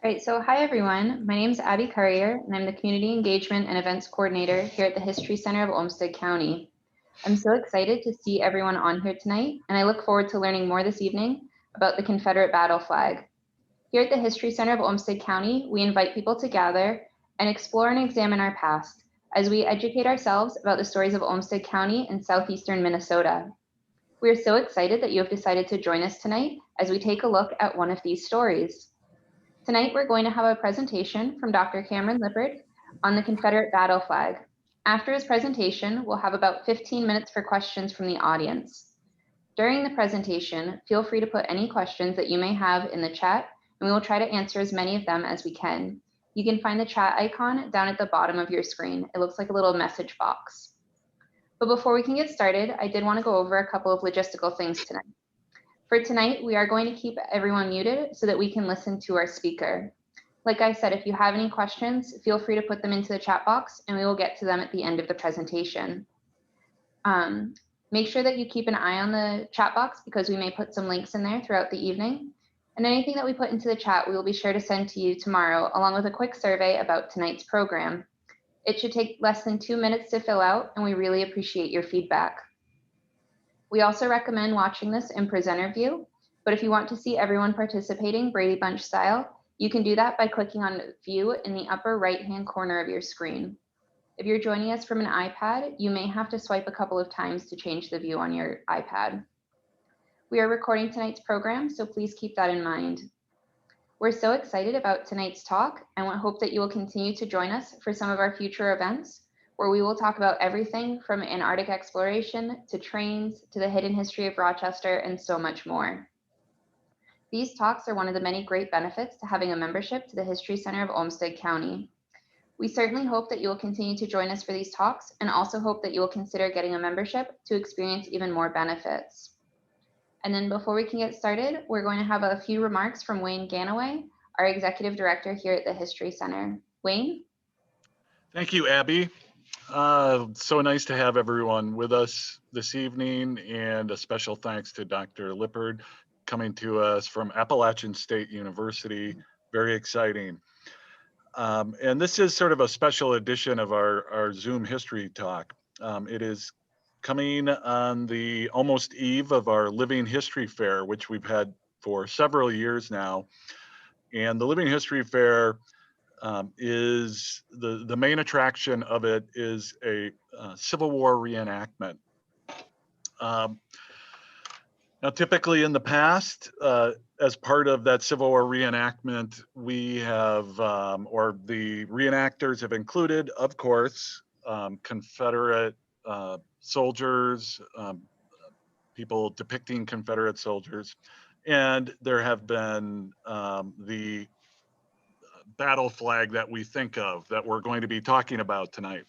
Right, so hi everyone. My name is Abby Currier, and I'm the Community Engagement and Events Coordinator here at the History Center of Olmsted County. I'm so excited to see everyone on here tonight, and I look forward to learning more this evening about the Confederate battle flag. Here at the History Center of Olmsted County, we invite people to gather and explore and examine our past as we educate ourselves about the stories of Olmsted County and southeastern Minnesota. We are so excited that you have decided to join us tonight as we take a look at one of these stories. Tonight, we're going to have a presentation from Dr. Cameron Lippard on the Confederate battle flag. After his presentation, we'll have about 15 minutes for questions from the audience. During the presentation, feel free to put any questions that you may have in the chat, and we will try to answer as many of them as we can. You can find the chat icon down at the bottom of your screen. It looks like a little message box. But before we can get started, I did want to go over a couple of logistical things tonight. For tonight, we are going to keep everyone muted so that we can listen to our speaker. Like I said, if you have any questions, feel free to put them into the chat box and we will get to them at the end of the presentation. Make sure that you keep an eye on the chat box because we may put some links in there throughout the evening. And anything that we put into the chat, we will be sure to send to you tomorrow, along with a quick survey about tonight's program. It should take less than 2 minutes to fill out, and we really appreciate your feedback. We also recommend watching this in presenter view, but if you want to see everyone participating Brady Bunch style, you can do that by clicking on view in the upper right-hand corner of your screen. If you're joining us from an iPad, you may have to swipe a couple of times to change the view on your iPad. We are recording tonight's program, so please keep that in mind. We're so excited about tonight's talk and hope that you will continue to join us for some of our future events, where we will talk about everything from Antarctic exploration to trains to the hidden history of Rochester and so much more. These talks are one of the many great benefits to having a membership to the History Center of Olmsted County. We certainly hope that you will continue to join us for these talks and also hope that you will consider getting a membership to experience even more benefits. And then before we can get started, we're going to have a few remarks from Wayne Ganaway, our Executive Director here at the History Center. Wayne? Thank you, Abby. So nice to have everyone with us this evening, and a special thanks to Dr. Lippard coming to us from Appalachian State University. Very exciting. And this is sort of a special edition of our Zoom history talk. It is coming on the almost eve of our Living History Fair, which we've had for several years now. And the Living History Fair is the main attraction of it is a Civil War reenactment. Now, typically in the past, as part of that Civil War reenactment, we have, or the reenactors have included, of course, Confederate soldiers, people depicting Confederate soldiers, and there have been the battle flag that we think of that we're going to be talking about tonight.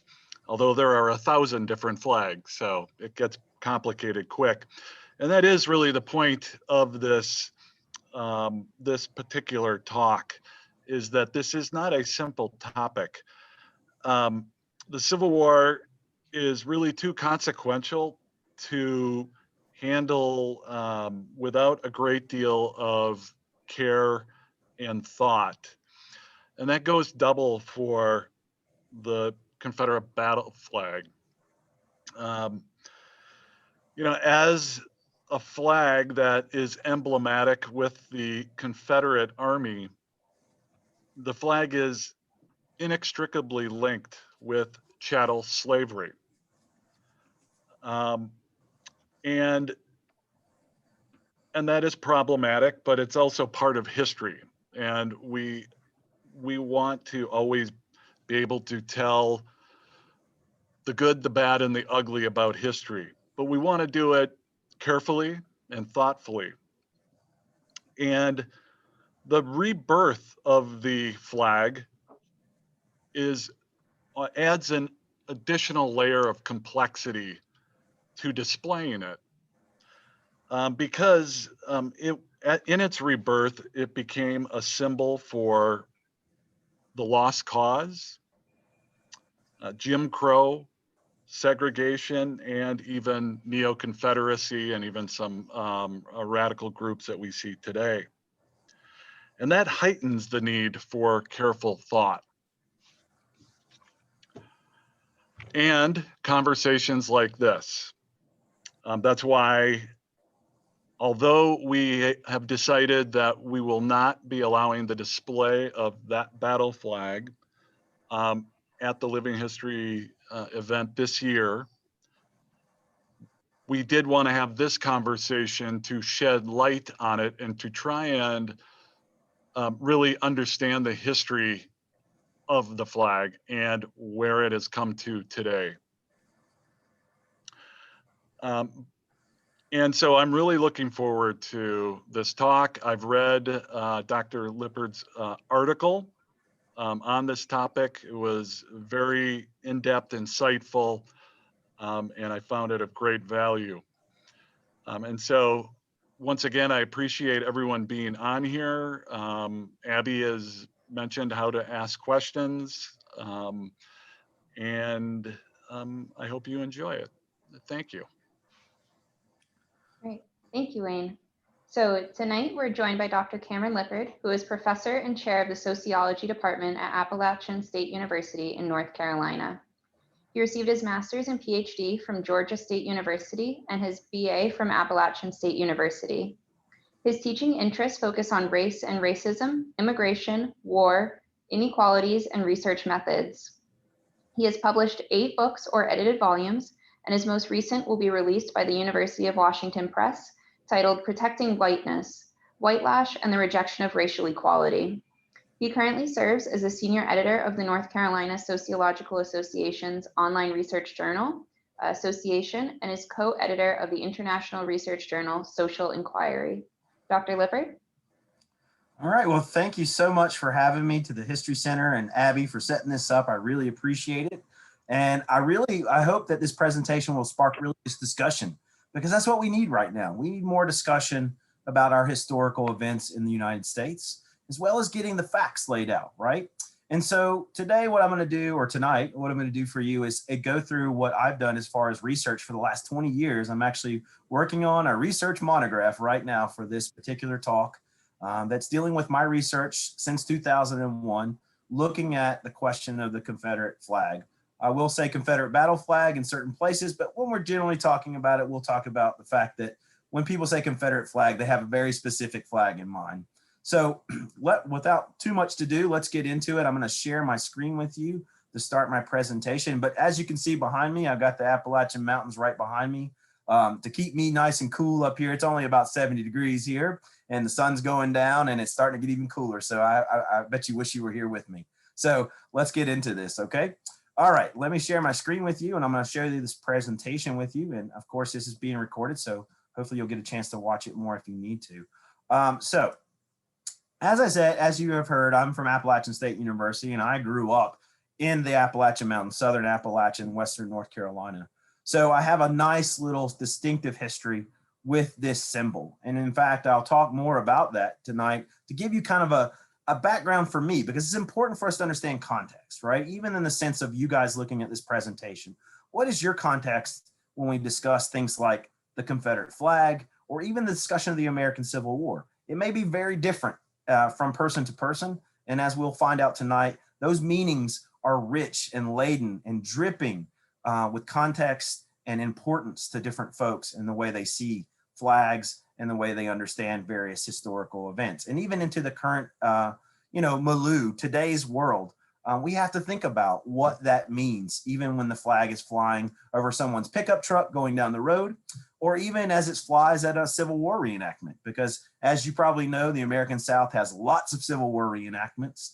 Although there are 1,000 different flags, so it gets complicated quick. And that is really the point of this this particular talk, is that this is not a simple topic. The Civil War is really too consequential to handle without a great deal of care and thought. And that goes double for the Confederate battle flag. You know, as a flag that is emblematic with the Confederate Army, the flag is inextricably linked with chattel slavery. And that is problematic, but it's also part of history. And we want to always be able to tell the good, the bad, and the ugly about history. But we want to do it carefully and thoughtfully. And the rebirth of the flag adds an additional layer of complexity to displaying it, because in its rebirth, it became a symbol for the lost cause, Jim Crow, segregation, and even neo-Confederacy, and even some radical groups that we see today. And that heightens the need for careful thought. And conversations like this. That's why, although we have decided that we will not be allowing the display of that battle flag at the Living History event this year, we did want to have this conversation to shed light on it and to try and really understand the history of the flag and where it has come to today. And so I'm really looking forward to this talk. I've read Dr. Lippard's article on this topic. It was very in-depth, insightful, and I found it of great value. And so once again, I appreciate everyone being on here. Abby has mentioned how to ask questions, and I hope you enjoy it. Thank you. Great. Thank you, Wayne. So tonight we're joined by Dr. Cameron Lippard, who is professor and chair of the sociology department at Appalachian State University in North Carolina. He received his master's and PhD from Georgia State University and his BA from Appalachian State University. His teaching interests focus on race and racism, immigration, war, inequalities, and research methods. He has published 8 books or edited volumes, and his most recent will be released by the University of Washington Press, titled Protecting Whiteness, Whitelash and the Rejection of Racial Equality. He currently serves as a senior editor of the North Carolina Sociological Association's online research journal, Association, and is co-editor of the international research journal, Social Inquiry. Dr. Lippard? All right, well, thank you so much for having me to the History Center, and Abby for setting this up. I really appreciate it. And I hope that this presentation will spark really this discussion, because that's what we need right now. We need more discussion about our historical events in the United States, as well as getting the facts laid out, right? And so today what I'm going to do, or tonight, what I'm going to do for you is go through what I've done as far as research for the last 20 years. I'm actually working on a research monograph right now for this particular talk that's dealing with my research since 2001, looking at the question of the Confederate flag. I will say Confederate battle flag in certain places, but when we're generally talking about it, we'll talk about the fact that when people say Confederate flag, they have a very specific flag in mind. So without too much to do, let's get into it. I'm going to share my screen with you to start my presentation. But as you can see behind me, I've got the Appalachian Mountains right behind me to keep me nice and cool up here. It's only about 70 degrees here, and the sun's going down, and it's starting to get even cooler. So I bet you wish you were here with me. So let's get into this, okay? All right, let me share my screen with you, and I'm going to show you this presentation with you. And of course, this is being recorded, so hopefully you'll get a chance to watch it more if you need to. So as I said, as you have heard, I'm from Appalachian State University, and I grew up in the Appalachian Mountains, Southern Appalachian, Western North Carolina. So I have a nice little distinctive history with this symbol. And in fact, I'll talk more about that tonight to give you kind of a background for me, because it's important for us to understand context, right? Even in the sense of you guys looking at this presentation, what is your context when we discuss things like the Confederate flag, or even the discussion of the American Civil War? It may be very different from person to person. And as we'll find out tonight, those meanings are rich and laden and dripping with context and importance to different folks in the way they see flags and the way they understand various historical events. And even into the current, milieu, today's world, we have to think about what that means, even when the flag is flying over someone's pickup truck going down the road, or even as it flies at a Civil War reenactment. Because as you probably know, the American South has lots of Civil War reenactments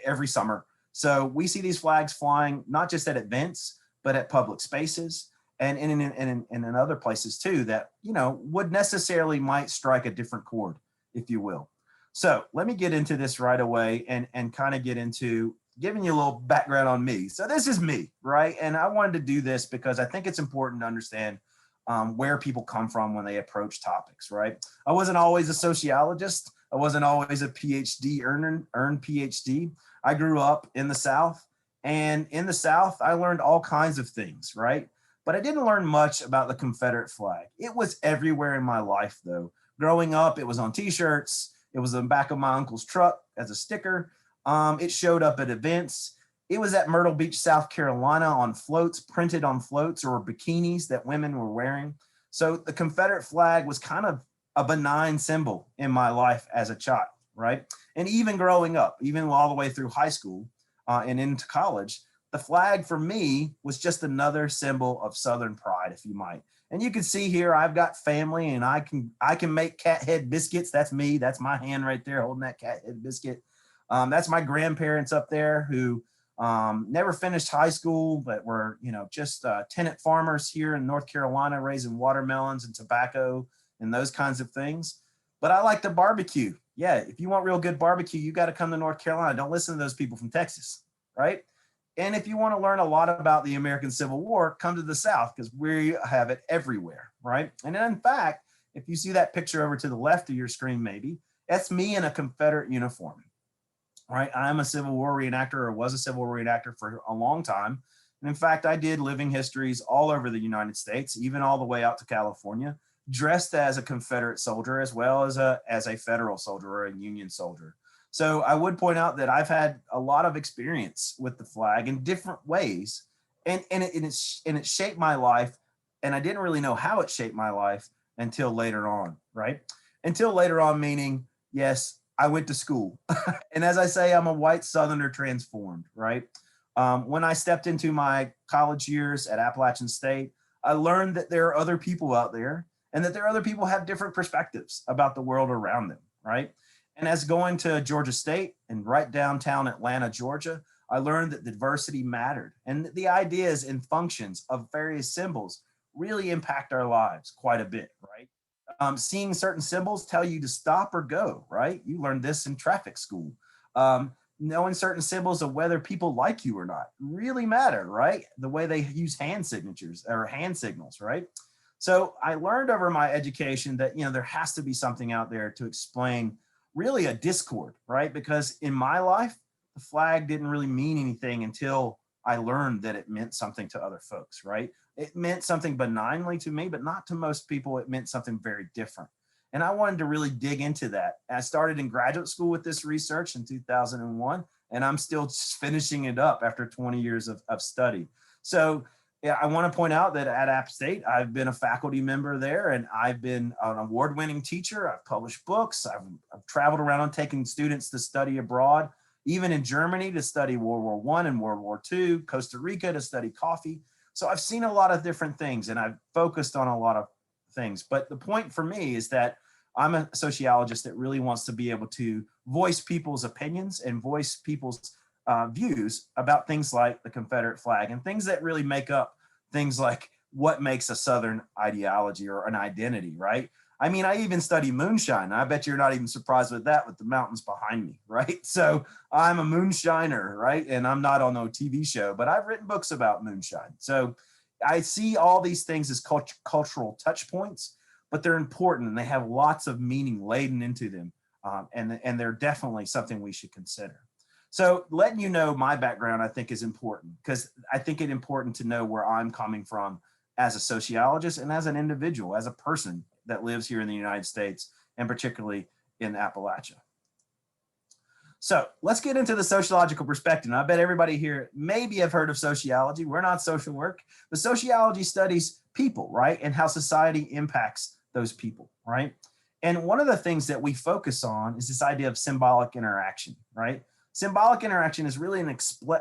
every summer. So we see these flags flying not just at events, but at public spaces and in other places too that, would necessarily might strike a different chord, if you will. So let me get into this right away and kind of get into giving you a little background on me. So this is me, right? And I wanted to do this because I think it's important to understand where people come from when they approach topics, right? I wasn't always a sociologist. I wasn't always a PhD earned PhD. I grew up in the South, and in the South, I learned all kinds of things, right? But I didn't learn much about the Confederate flag. It was everywhere in my life, though. Growing up, it was on t-shirts. It was on the back of my uncle's truck as a sticker. It showed up at events. It was at Myrtle Beach, South Carolina on floats, printed on floats or bikinis that women were wearing. So the Confederate flag was kind of a benign symbol in my life as a child, right? And even growing up, even all the way through high school and into college, the flag for me was just another symbol of Southern pride, if you might. And you can see here, I've got family and I can make cat head biscuits. That's me. That's my hand right there holding that cat head biscuit. That's my grandparents up there who never finished high school, but were, just tenant farmers here in North Carolina, raising watermelons and tobacco and those kinds of things. But I like to barbecue. Yeah, if you want real good barbecue, you got to come to North Carolina. Don't listen to those people from Texas, right? And if you want to learn a lot about the American Civil War, come to the South because we have it everywhere, right? And in fact, if you see that picture over to the left of your screen, maybe, that's me in a Confederate uniform, right? I'm a Civil War reenactor, or was a Civil War reenactor for a long time. And in fact, I did living histories all over the United States, even all the way out to California, dressed as a Confederate soldier as well as a Federal soldier or a Union soldier. So I would point out that I've had a lot of experience with the flag in different ways, and it shaped my life, and I didn't really know how it shaped my life until later on, right? Until later on, meaning, yes, I went to school. And as I say, I'm a white Southerner transformed, right? When I stepped into my college years at Appalachian State, I learned that there are other people out there and that there are other people who have different perspectives about the world around them, right? And as going to Georgia State and right downtown Atlanta, Georgia, I learned that diversity mattered and that the ideas and functions of various symbols really impact our lives quite a bit, right? Seeing certain symbols tell you to stop or go, right? You learned this in traffic school. Knowing certain symbols of whether people like you or not really matter, right? The way they use hand signatures or hand signals, right? So I learned over my education that, there has to be something out there to explain really a discord, right? Because in my life, the flag didn't really mean anything until I learned that it meant something to other folks, right? It meant something benignly to me, but not to most people. It meant something very different. And I wanted to really dig into that. I started in graduate school with this research in 2001, and I'm still finishing it up after 20 years of study. So yeah, I want to point out that at App State, I've been a faculty member there, and I've been an award-winning teacher. I've published books. I've traveled around taking students to study abroad, even in Germany to study World War I and World War II, Costa Rica to study coffee. So I've seen a lot of different things, and I've focused on a lot of things. But the point for me is that I'm a sociologist that really wants to be able to voice people's opinions and voice people's views about things like the Confederate flag and things that really make up things like what makes a Southern ideology or an identity, right? I mean, I even study moonshine. I bet you're not even surprised with that, with the mountains behind me, right? So I'm a moonshiner, right? And I'm not on no TV show, but I've written books about moonshine. So I see all these things as cultural touch points, but they're important and they have lots of meaning laden into them. And they're definitely something we should consider. So letting you know my background, I think, is important because I think it's important to know where I'm coming from as a sociologist and as an individual, as a person that lives here in the United States and particularly in Appalachia. So let's get into the sociological perspective. And I bet everybody here maybe have heard of sociology. We're not social work, but sociology studies people, right? And how society impacts those people, right? And one of the things that we focus on is this idea of symbolic interaction, right? Symbolic interaction is really an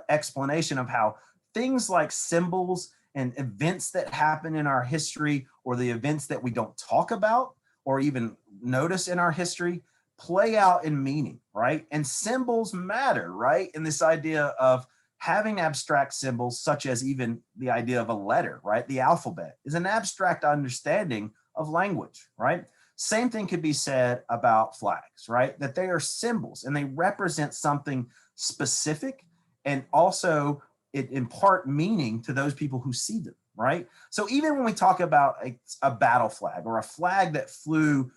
explanation of how things like symbols and events that happen in our history or the events that we don't talk about or even notice in our history play out in meaning, right? And symbols matter, right? And this idea of having abstract symbols, such as even the idea of a letter, right? The alphabet is an abstract understanding of language, right? Same thing could be said about flags, right? That they are symbols and they represent something specific and also it impart meaning to those people who see them, right? So even when we talk about a battle flag or a flag that flew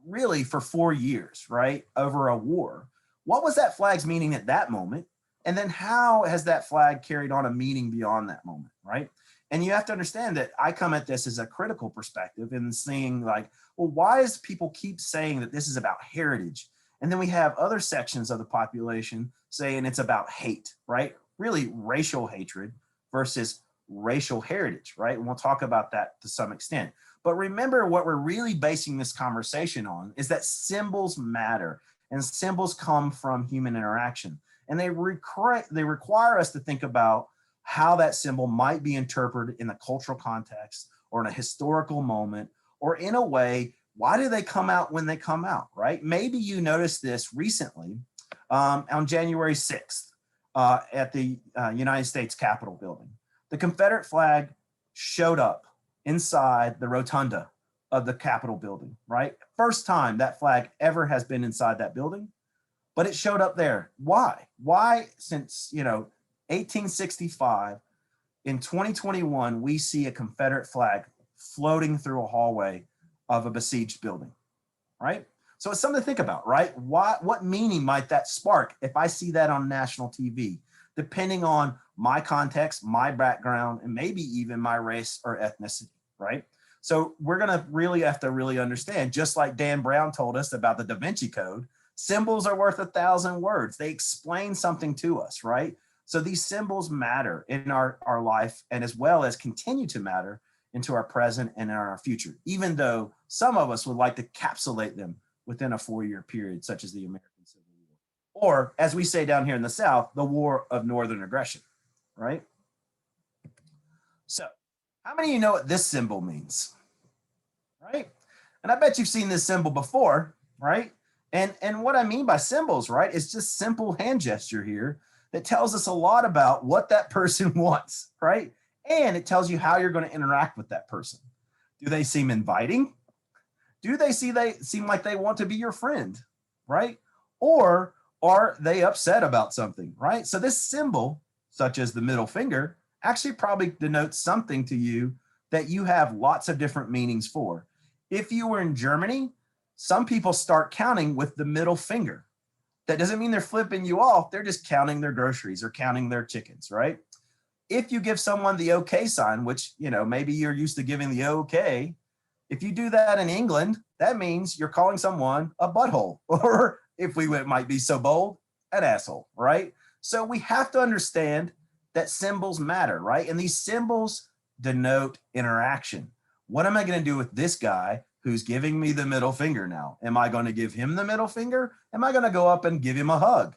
really for 4 years, right, over a war, what was that flag's meaning at that moment? And then how has that flag carried on a meaning beyond that moment, right? And you have to understand that I come at this as a critical perspective and seeing like, well, why does people keep saying that this is about heritage? And then we have other sections of the population saying it's about hate, right? Really racial hatred versus racial heritage, right? And we'll talk about that to some extent. But remember, what we're really basing this conversation on is that symbols matter, and symbols come from human interaction. And they require us to think about how that symbol might be interpreted in a cultural context or in a historical moment, or in a way, why do they come out when they come out, right? Maybe you noticed this recently on January 6th at the United States Capitol building. The Confederate flag showed up inside the rotunda of the Capitol building, right? First time that flag ever has been inside that building, but it showed up there. Why? Why, since, 1865, in 2021, we see a Confederate flag floating through a hallway of a besieged building, right? So it's something to think about, right? What meaning might that spark if I see that on national TV, depending on my context, my background, and maybe even my race or ethnicity, right? So we're gonna really have to understand, just like Dan Brown told us about the Da Vinci Code, symbols are worth 1,000 words. They explain something to us, right? So these symbols matter in our life, and as well as continue to matter into our present and in our future, even though some of us would like to capsulate them within a 4-year period, such as the American Civil War. Or, as we say down here in the South, the War of Northern Aggression, right? So, how many of you know what this symbol means, right? And I bet you've seen this symbol before, right? And what I mean by symbols, right, is just simple hand gesture here that tells us a lot about what that person wants, right? And it tells you how you're going to interact with that person. Do they seem inviting? Do they seem like they want to be your friend, right? Or are they upset about something, right? So this symbol, such as the middle finger, actually probably denotes something to you that you have lots of different meanings for. If you were in Germany, some people start counting with the middle finger. That doesn't mean they're flipping you off. They're just counting their groceries or counting their chickens, right? If you give someone the okay sign, which, maybe you're used to giving the okay, if you do that in England, that means you're calling someone a butthole, or if we might be so bold, an asshole, right? So we have to understand that symbols matter, right? And these symbols denote interaction. What am I going to do with this guy who's giving me the middle finger now? Am I going to give him the middle finger? Am I going to go up and give him a hug?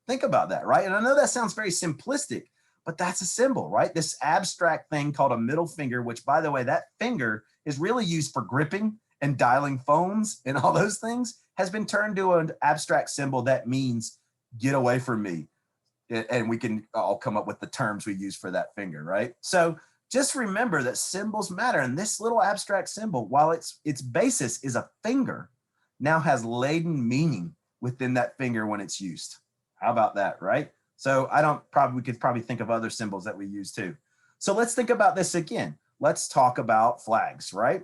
Think about that, right? And I know that sounds very simplistic, but that's a symbol, right? This abstract thing called a middle finger, which, by the way, that finger is really used for gripping and dialing phones and all those things, has been turned to an abstract symbol that means get away from me. And we can all come up with the terms we use for that finger, right? So just remember that symbols matter. And this little abstract symbol, while its basis is a finger, now has laden meaning within that finger when it's used. How about that, right? So we could probably think of other symbols that we use too. So let's think about this again. Let's talk about flags, right?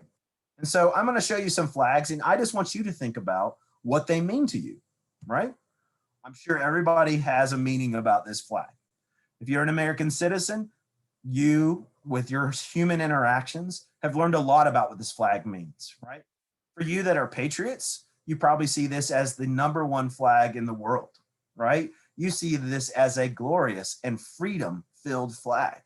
And so I'm going to show you some flags, and I just want you to think about what they mean to you, right? I'm sure everybody has a meaning about this flag. If you're an American citizen, you, with your human interactions, have learned a lot about what this flag means, right? For you that are patriots, you probably see this as the #1 flag in the world, right? You see this as a glorious and freedom-filled flag,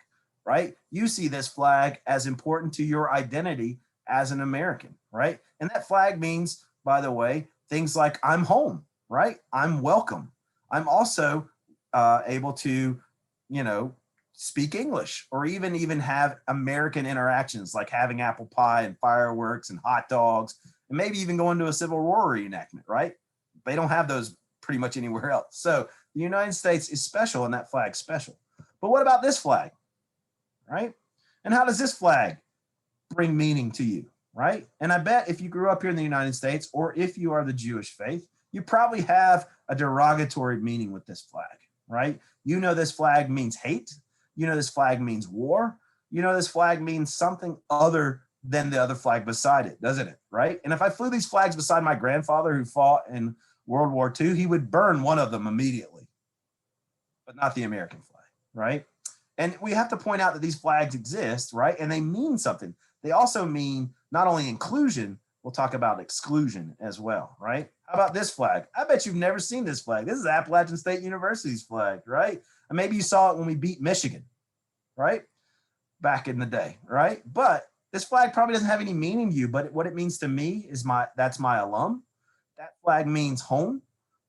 right? You see this flag as important to your identity as an American, right? And that flag means, by the way, things like I'm home, right? I'm welcome. I'm also able to, speak English, or even have American interactions, like having apple pie and fireworks and hot dogs, and maybe even going to a Civil War reenactment, right? They don't have those pretty much anywhere else. So the United States is special, and that flag's special. But what about this flag, right? And how does this flag bring meaning to you, right? And I bet if you grew up here in the United States, or if you are the Jewish faith, you probably have a derogatory meaning with this flag, right? This flag means hate. This flag means war. This flag means something other than the other flag beside it, doesn't it, right? And if I flew these flags beside my grandfather who fought in World War II, he would burn one of them immediately, but not the American flag, right? And we have to point out that these flags exist, right? And they mean something. They also mean not only inclusion, we'll talk about exclusion as well, right? How about this flag? I bet you've never seen this flag. This is Appalachian State University's flag, right? And maybe you saw it when we beat Michigan, right? Back in the day, right? But this flag probably doesn't have any meaning to you, but what it means to me is that's my alum. That flag means home.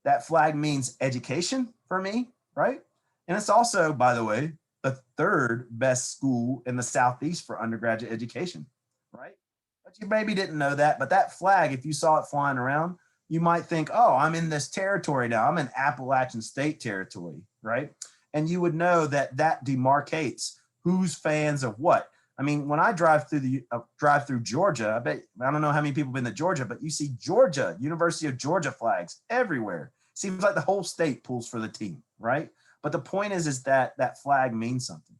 That flag means education for me, right? And it's also, by the way, the third best school in the Southeast for undergraduate education, right? But you maybe didn't know that, but that flag, if you saw it flying around, you might think, oh, I'm in this territory now. I'm in Appalachian State territory, right? And you would know that that demarcates who's fans of what. I mean, when I drive through Georgia, I don't know how many people have been to Georgia, but you see Georgia, University of Georgia flags everywhere. Seems like the whole state pulls for the team, right? But the point is that that flag means something.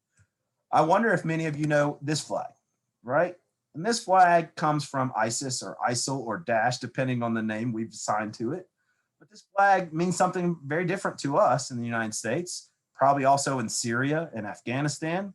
I wonder if many of you know this flag, right? And this flag comes from ISIS or ISIL or Daesh, depending on the name we've assigned to it. But this flag means something very different to us in the United States, probably also in Syria and Afghanistan,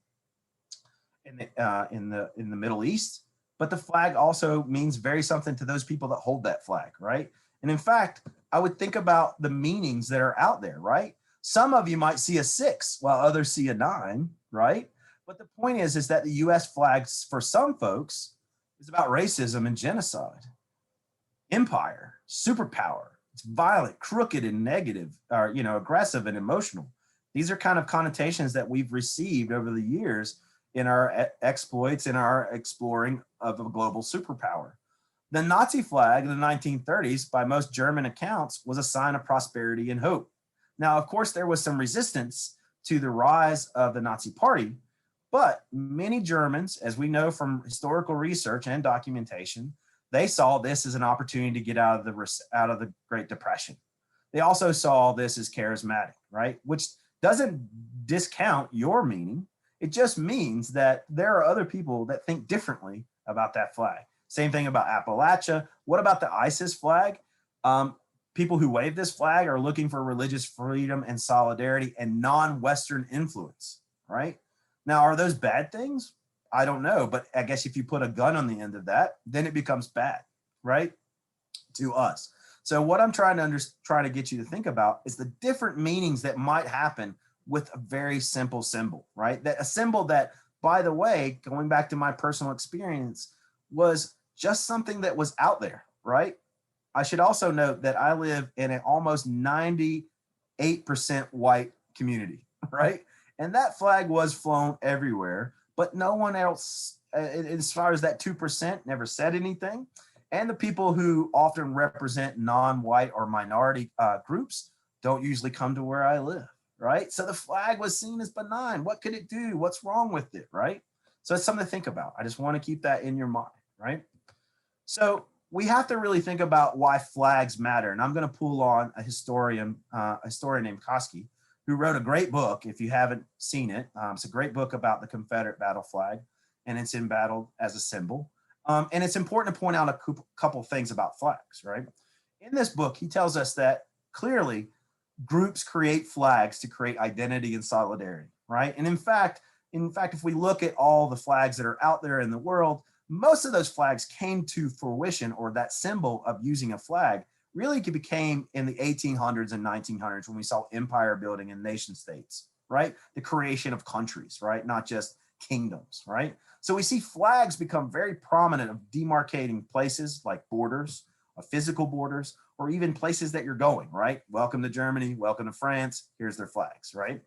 in the Middle East. But the flag also means very something to those people that hold that flag, right? And in fact, I would think about the meanings that are out there, right? Some of you might see a 6 while others see a 9, right? But the point is that the US flag for some folks is about racism and genocide, empire, superpower. It's violent, crooked, and negative, or aggressive and emotional. These are kind of connotations that we've received over the years in our exploits, in our exploring of a global superpower. The Nazi flag in the 1930s, by most German accounts, was a sign of prosperity and hope. Now, of course, there was some resistance to the rise of the Nazi Party, but many Germans, as we know from historical research and documentation, they saw this as an opportunity to get out of the Great Depression. They also saw this as charismatic, right? Which doesn't discount your meaning. It just means that there are other people that think differently about that flag. Same thing about Appalachia. What about the ISIS flag? People who wave this flag are looking for religious freedom and solidarity and non-Western influence, right? Now, are those bad things? I don't know, but I guess if you put a gun on the end of that, then it becomes bad, right? To us. So what I'm trying to get you to think about is the different meanings that might happen with a very simple symbol, right? That a symbol that, by the way, going back to my personal experience, was just something that was out there, right? I should also note that I live in an almost 98% white community, right? And that flag was flown everywhere, but no one else, as far as that 2%, never said anything. And the people who often represent non-white or minority groups don't usually come to where I live, right? So the flag was seen as benign. What could it do? What's wrong with it, right? So it's something to think about. I just want to keep that in your mind, right? So we have to really think about why flags matter. And I'm going to pull on a historian named Koski, who wrote a great book. If you haven't seen it, it's a great book about the Confederate battle flag, and it's embattled as a symbol. And it's important to point out a couple things about flags, right? In this book, he tells us that clearly groups create flags to create identity and solidarity, right? And in fact, if we look at all the flags that are out there in the world, most of those flags came to fruition, or that symbol of using a flag really became in the 1800s and 1900s when we saw empire building and nation states, right? The creation of countries, right? Not just kingdoms, right? So we see flags become very prominent of demarcating places like borders, physical borders, or even places that you're going, right? Welcome to Germany, welcome to France, here's their flags, right?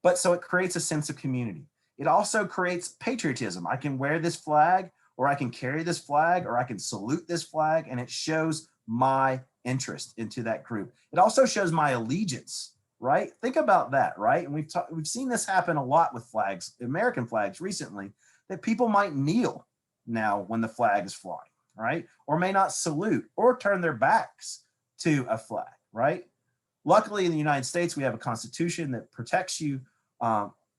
But so it creates a sense of community. It also creates patriotism. I can wear this flag, or I can carry this flag, or I can salute this flag, and it shows my interest into that group. It also shows my allegiance, right? Think about that, right? And we've seen this happen a lot with flags, American flags recently, that people might kneel now when the flag is flying, right? Or may not salute or turn their backs to a flag, right? Luckily, in the United States, we have a constitution that protects you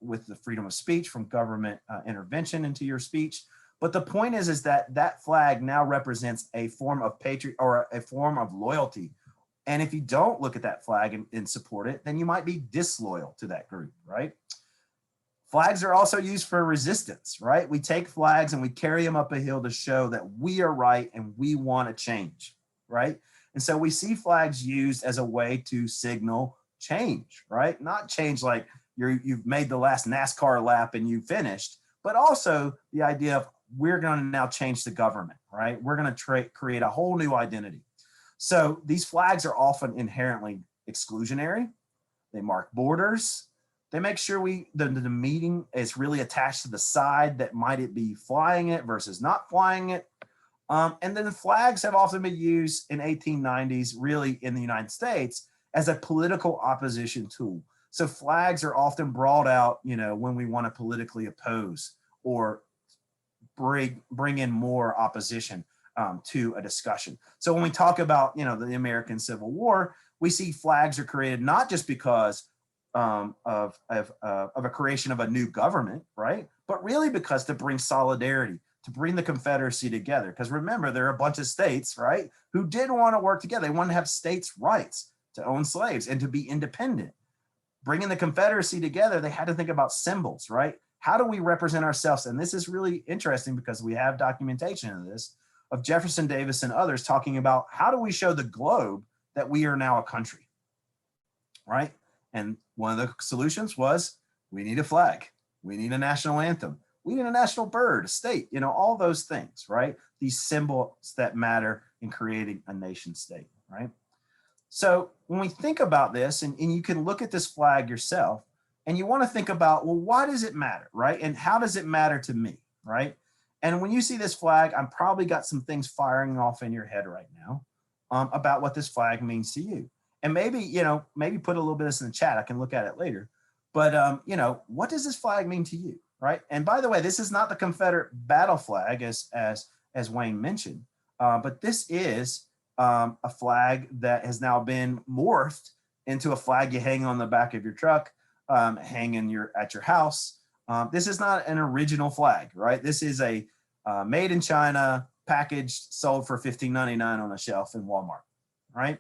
with the freedom of speech from government intervention into your speech. But the point is that that flag now represents a form of or a form of loyalty. And if you don't look at that flag and support it, then you might be disloyal to that group, right? Flags are also used for resistance, right? We take flags and we carry them up a hill to show that we are right and we want to change, right? And so we see flags used as a way to signal change, right? Not change like you've made the last NASCAR lap and you finished, but also the idea of we're going to now change the government, right? We're going to create a whole new identity. So these flags are often inherently exclusionary. They mark borders. They make sure the meeting is really attached to the side that might it be flying it versus not flying it. And then the flags have often been used in 1890s, really in the United States, as a political opposition tool. So flags are often brought out, when we want to politically oppose or bring in more opposition to a discussion. So when we talk about, the American Civil War, we see flags are created not just because of a creation of a new government, right? But really because to bring solidarity, to bring the Confederacy together. Because remember, there are a bunch of states, right, who didn't want to work together. They wanted to have states' rights to own slaves and to be independent. Bringing the Confederacy together, they had to think about symbols, right? How do we represent ourselves? And this is really interesting because we have documentation of this, of Jefferson Davis and others talking about how do we show the globe that we are now a country, right? And one of the solutions was we need a flag. We need a national anthem. We need a national bird, a state, all those things, right? These symbols that matter in creating a nation state, right? So when we think about this, and you can look at this flag yourself, and you want to think about, well, why does it matter, right? And how does it matter to me, right? And when you see this flag, I'm probably got some things firing off in your head right now about what this flag means to you. And maybe, maybe put a little bit of this in the chat. I can look at it later. But, what does this flag mean to you, right? And by the way, this is not the Confederate battle flag, as Wayne mentioned, but this is a flag that has now been morphed into a flag you hang on the back of your truck, hang at your house. This is not an original flag, right? This is a made in China, packaged, sold for $15.99 on a shelf in Walmart, right?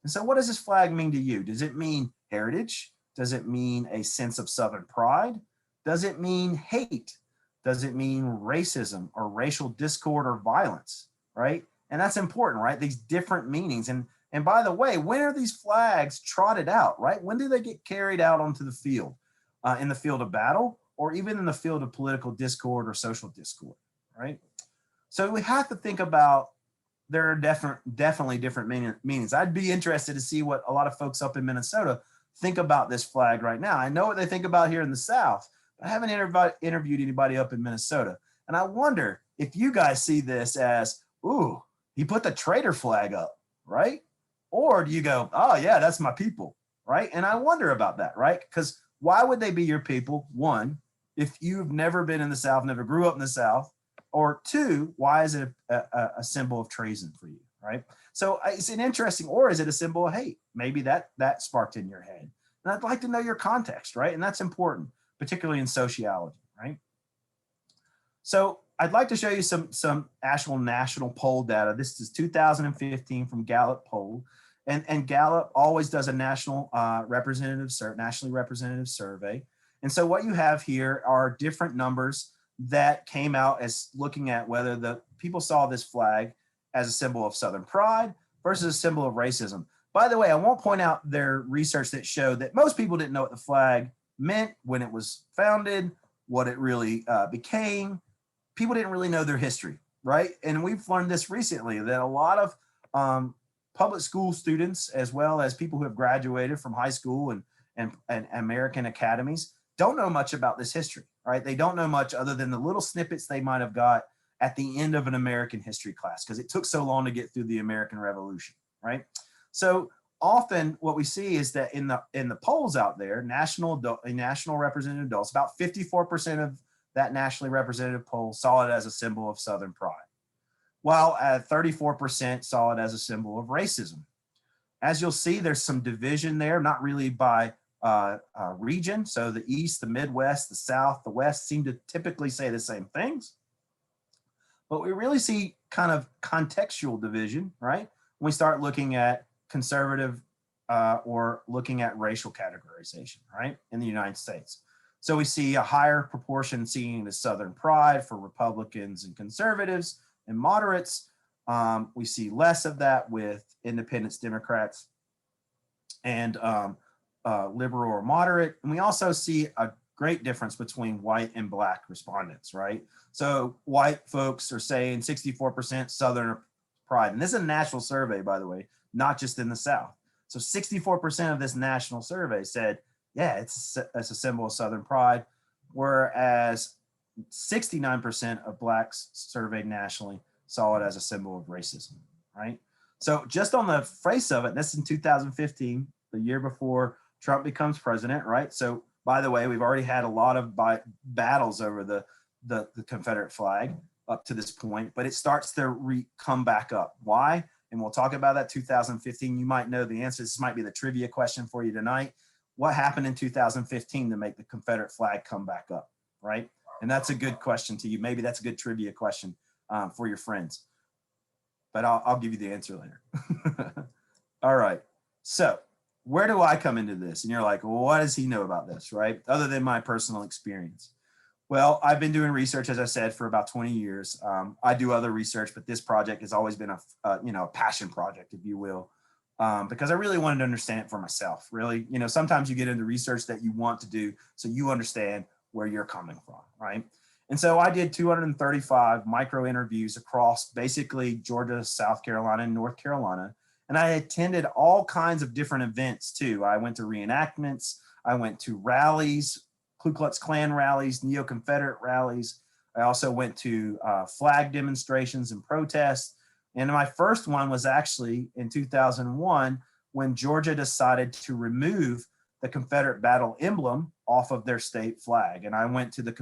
And so what does this flag mean to you? Does it mean heritage? Does it mean a sense of Southern pride? Does it mean hate? Does it mean racism or racial discord or violence, right? And that's important, right? These different meanings. And by the way, when are these flags trotted out, right? When do they get carried out onto the field? In the field of battle or even in the field of political discord or social discord, right? So we have to think about there are definitely different meanings. I'd be interested to see what a lot of folks up in Minnesota think about this flag right now. I know what they think about here in the South, but I haven't interviewed anybody up in Minnesota. And I wonder if you guys see this as, ooh, he put the traitor flag up, right? Or do you go, oh yeah, that's my people, right? And I wonder about that, right? Because why would they be your people? One, if you've never been in the South, never grew up in the South, or two, why is it a symbol of treason for you, right? So it's an interesting, or is it a symbol of hate? Maybe that sparked in your head. And I'd like to know your context, right? And that's important, particularly in sociology, right? So I'd like to show you some actual national poll data. This is 2015 from Gallup poll. And Gallup always does a national nationally representative survey. And so what you have here are different numbers that came out as looking at whether the people saw this flag as a symbol of Southern pride versus a symbol of racism. By the way, I won't point out their research that showed that most people didn't know what the flag meant when it was founded, what it really became. People didn't really know their history, right? And we've learned this recently that a lot of public school students, as well as people who have graduated from high school and American academies, don't know much about this history, right? They don't know much other than the little snippets they might have got at the end of an American history class because it took so long to get through the American Revolution, right? So often what we see is that in the polls out there, national representative adults, about 54% of that nationally representative poll saw it as a symbol of Southern pride, while 34% saw it as a symbol of racism. As you'll see, there's some division there, not really by region. So the East, the Midwest, the South, the West seem to typically say the same things. But we really see kind of contextual division, right? When we start looking at conservative or looking at racial categorization, right, in the United States. So we see a higher proportion seeing the Southern pride for Republicans and conservatives and moderates. We see less of that with independents, Democrats, and liberal or moderate. And we also see a great difference between white and black respondents, right? So white folks are saying 64% Southern pride. And this is a national survey, by the way, not just in the South. So 64% of this national survey said, yeah, it's a symbol of Southern pride, whereas 69% of blacks surveyed nationally saw it as a symbol of racism, right? So just on the face of it, this is in 2015, the year before Trump becomes president, right? So by the way, we've already had a lot of battles over the Confederate flag up to this point, but it starts to come back up. Why? And we'll talk about that 2015. You might know the answer. This might be the trivia question for you tonight. What happened in 2015 to make the Confederate flag come back up, right? And that's a good question to you. Maybe that's a good trivia question for your friends, but I'll give you the answer later. All right, so where do I come into this? And you're like, well, what does he know about this, right? Other than my personal experience. Well, I've been doing research, as I said, for about 20 years. I do other research, but this project has always been a passion project, if you will. Because I really wanted to understand it for myself. Really, sometimes you get into research that you want to do so you understand where you're coming from, right? And so I did 235 micro interviews across basically Georgia, South Carolina, and North Carolina. And I attended all kinds of different events too. I went to reenactments, I went to rallies, Ku Klux Klan rallies, Neo-Confederate rallies. I also went to flag demonstrations and protests. And my first one was actually in 2001 when Georgia decided to remove the Confederate battle emblem off of their state flag. And I went to the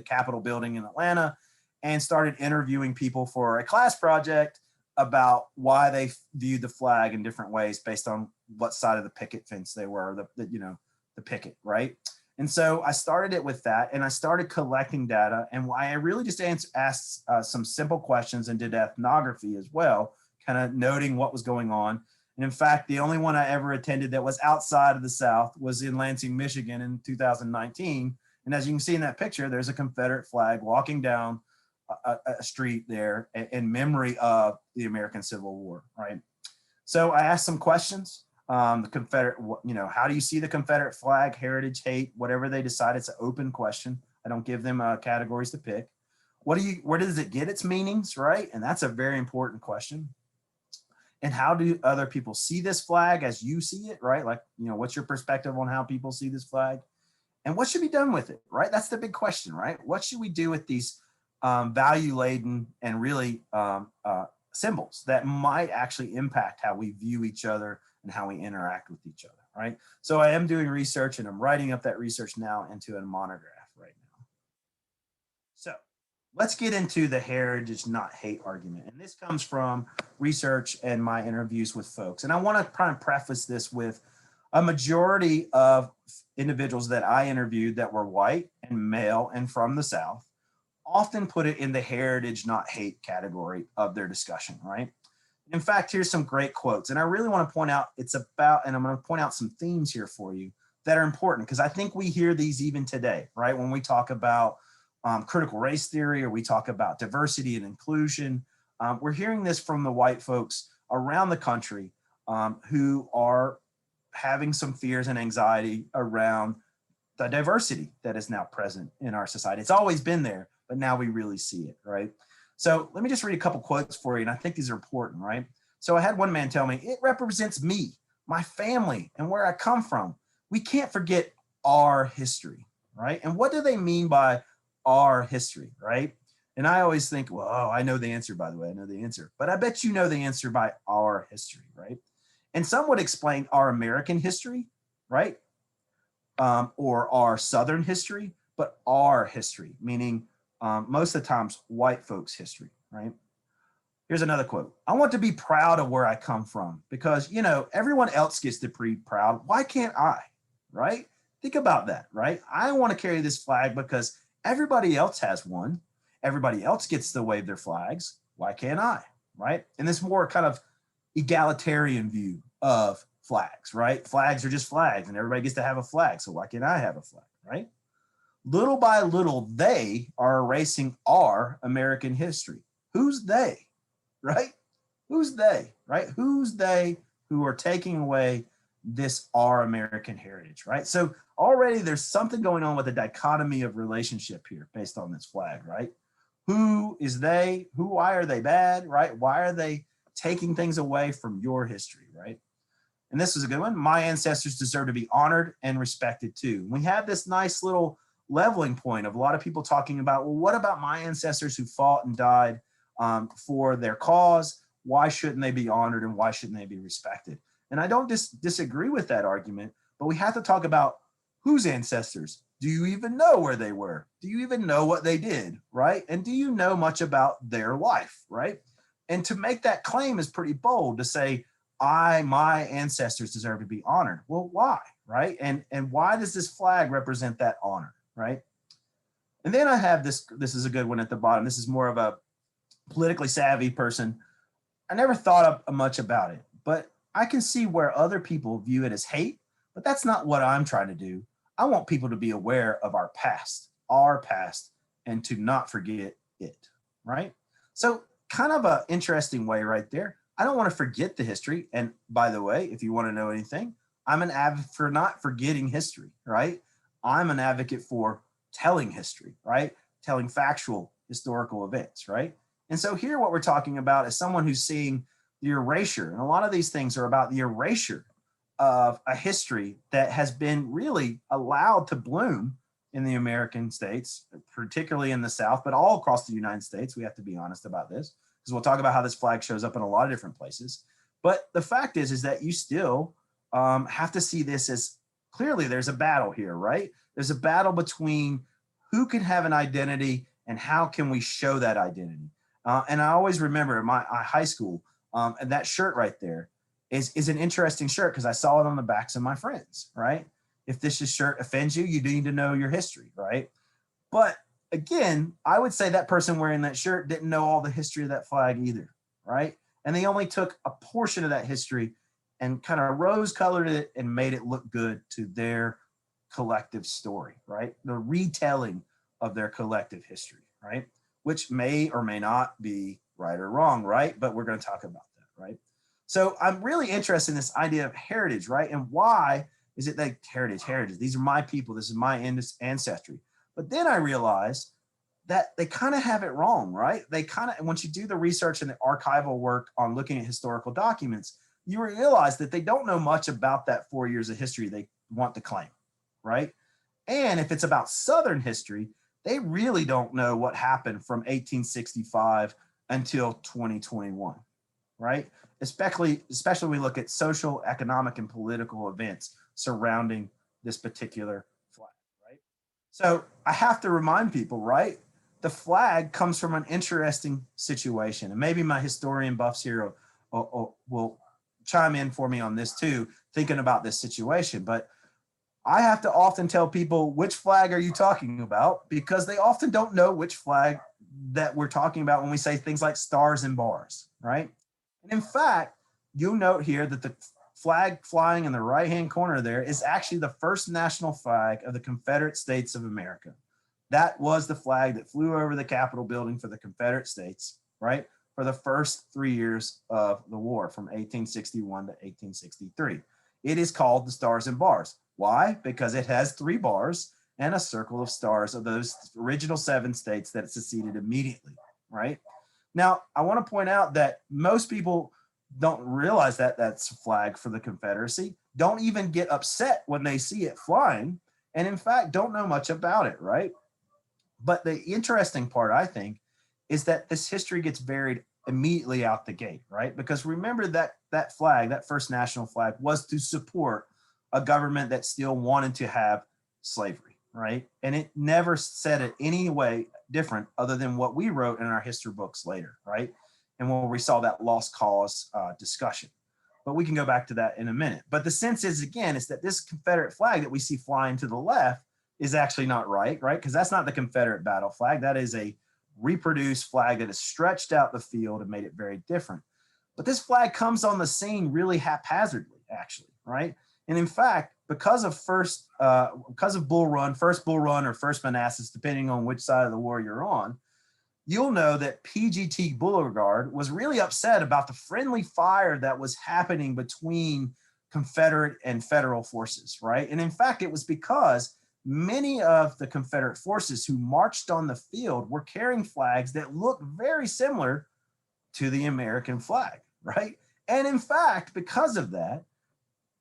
Capitol building in Atlanta and started interviewing people for a class project about why they viewed the flag in different ways based on what side of the picket fence they were, the picket, right? And so I started it with that, and I started collecting data, and I really just asked some simple questions and did ethnography as well, kind of noting what was going on. And in fact, the only one I ever attended that was outside of the South was in Lansing, Michigan in 2019. And as you can see in that picture, there's a Confederate flag walking down a street there in memory of the American Civil War, right? So I asked some questions. The Confederate, how do you see the Confederate flag, heritage, hate, whatever they decide? It's an open question. I don't give them categories to pick. Where does it get its meanings, right? And that's a very important question. And how do other people see this flag as you see it, right? Like, what's your perspective on how people see this flag? And what should be done with it, right? That's the big question, right? What should we do with these value-laden and really symbols that might actually impact how we view each other and how we interact with each other, right? So I am doing research, and I'm writing up that research now into a monograph right now. So let's get into the heritage, not hate argument. And this comes from research and my interviews with folks. And I want to kind of preface this with a majority of individuals that I interviewed that were white and male and from the South often put it in the heritage, not hate category of their discussion, right? In fact, here's some great quotes. And I really want to point out and I'm going to point out some themes here for you that are important, because I think we hear these even today, right? When we talk about critical race theory, or we talk about diversity and inclusion, we're hearing this from the white folks around the country who are having some fears and anxiety around the diversity that is now present in our society. It's always been there, but now we really see it, right? So let me just read a couple quotes for you, and I think these are important, right? So I had one man tell me, it represents me, my family, and where I come from. We can't forget our history, right? And what do they mean by our history, right? And I always think, well, I know the answer, by the way, I know the answer, but I bet you know the answer by our history, right? And some would explain our American history, right? Or our Southern history, but our history, meaning most of the times white folks' history, right? Here's another quote. I want to be proud of where I come from because, everyone else gets to be proud. Why can't I, right? Think about that, right? I want to carry this flag because everybody else has one. Everybody else gets to wave their flags. Why can't I, right? And this more kind of egalitarian view of flags, right? Flags are just flags and everybody gets to have a flag. So why can't I have a flag, right? Little by little, they are erasing our American history. Who's they, right? Who's they, right? Who's they who are taking away this our American heritage, right? So already there's something going on with a dichotomy of relationship here based on this flag, right? Who is they? Why are they bad, right? Why are they taking things away from your history, right? And this is a good one. My ancestors deserve to be honored and respected too. We have this nice little leveling point of a lot of people talking about, well, what about my ancestors who fought and died for their cause? Why shouldn't they be honored and why shouldn't they be respected? And I don't disagree with that argument, but we have to talk about whose ancestors. Do you even know where they were? Do you even know what they did, right? And do you know much about their life, right? And to make that claim is pretty bold to say, my ancestors deserve to be honored. Well, why, right? And why does this flag represent that honor, right? And then I have this is a good one at the bottom. This is more of a politically savvy person. I never thought much about it, but I can see where other people view it as hate, but that's not what I'm trying to do. I want people to be aware of our past, and to not forget it, right? So kind of an interesting way right there. I don't want to forget the history. And by the way, if you want to know anything, I'm an advocate for not forgetting history, right? I'm an advocate for telling history, right? Telling factual historical events, right? And so here what we're talking about is someone who's seeing the erasure. And a lot of these things are about the erasure of a history that has been really allowed to bloom in the American states, particularly in the South, but all across the United States. We have to be honest about this, because we'll talk about how this flag shows up in a lot of different places. But the fact is that you still have to see this as clearly there's a battle here, right? There's a battle between who can have an identity and how can we show that identity. And I always remember in my high school, and that shirt right there is an interesting shirt because I saw it on the backs of my friends, right? If this shirt offends you, you need to know your history, right? But again, I would say that person wearing that shirt didn't know all the history of that flag either, right? And they only took a portion of that history and kind of rose-colored it and made it look good to their collective story, right? The retelling of their collective history, right? Which may or may not be right or wrong, right? But we're going to talk about that, right? So I'm really interested in this idea of heritage, right? And why is it that heritage? These are my people. This is my ancestry. But then I realized that they kind of have it wrong, right? They kind of, once you do the research and the archival work on looking at historical documents, you realize that they don't know much about that 4 years of history they want to claim, right? And if it's about Southern history, they really don't know what happened from 1865 until 2021, right? Especially when we look at social, economic, and political events surrounding this particular flag, right? So I have to remind people, right? The flag comes from an interesting situation. And maybe my historian buffs here will chime in for me on this too, thinking about this situation. But I have to often tell people, which flag are you talking about? Because they often don't know which flag that we're talking about when we say things like stars and bars, right? And in fact, you'll note here that the flag flying in the right-hand corner there is actually the first national flag of the Confederate States of America. That was the flag that flew over the Capitol building for the Confederate States, right? For the first 3 years of the war from 1861 to 1863. It is called the Stars and Bars. Why? Because it has 3 bars and a circle of stars of those original 7 states that seceded immediately, right? Now, I want to point out that most people don't realize that that's a flag for the Confederacy, don't even get upset when they see it flying, and in fact, don't know much about it, right? But the interesting part, I think, is that this history gets buried immediately out the gate, right? Because remember that flag, that first national flag, was to support a government that still wanted to have slavery, right? And it never said it any way different other than what we wrote in our history books later, right? And when we saw that lost cause discussion. But we can go back to that in a minute. But the sense is, again, is that this Confederate flag that we see flying to the left is actually not right? Because that's not the Confederate battle flag. That is a reproduced flag that has stretched out the field and made it very different. But this flag comes on the scene really haphazardly, actually, right? And in fact, because of first Bull Run, first Bull Run or first Manassas, depending on which side of the war you're on, you'll know that PGT Beauregard was really upset about the friendly fire that was happening between Confederate and Federal forces, right? And in fact, it was because many of the Confederate forces who marched on the field were carrying flags that looked very similar to the American flag, right? And in fact, because of that,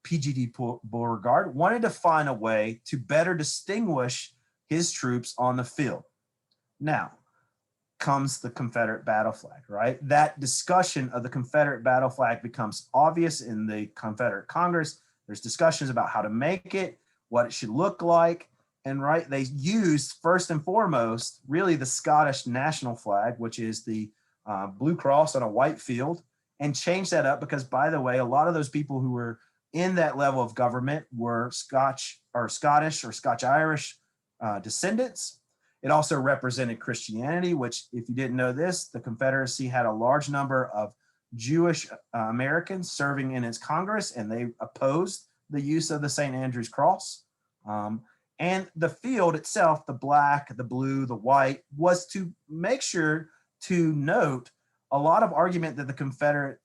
PGT Beauregard wanted to find a way to better distinguish his troops on the field. Now comes the Confederate battle flag, right? That discussion of the Confederate battle flag becomes obvious in the Confederate Congress. There's discussions about how to make it, what it should look like, and right, they used first and foremost really the Scottish national flag, which is the blue cross on a white field, and changed that up because, by the way, a lot of those people who were in that level of government were Scottish or Scotch-Irish descendants. It also represented Christianity, which, if you didn't know this, the Confederacy had a large number of Jewish Americans serving in its Congress, and they opposed the use of the St. Andrew's Cross. And the field itself, the black, the blue, the white, was to make sure to note a lot of argument that the Confederate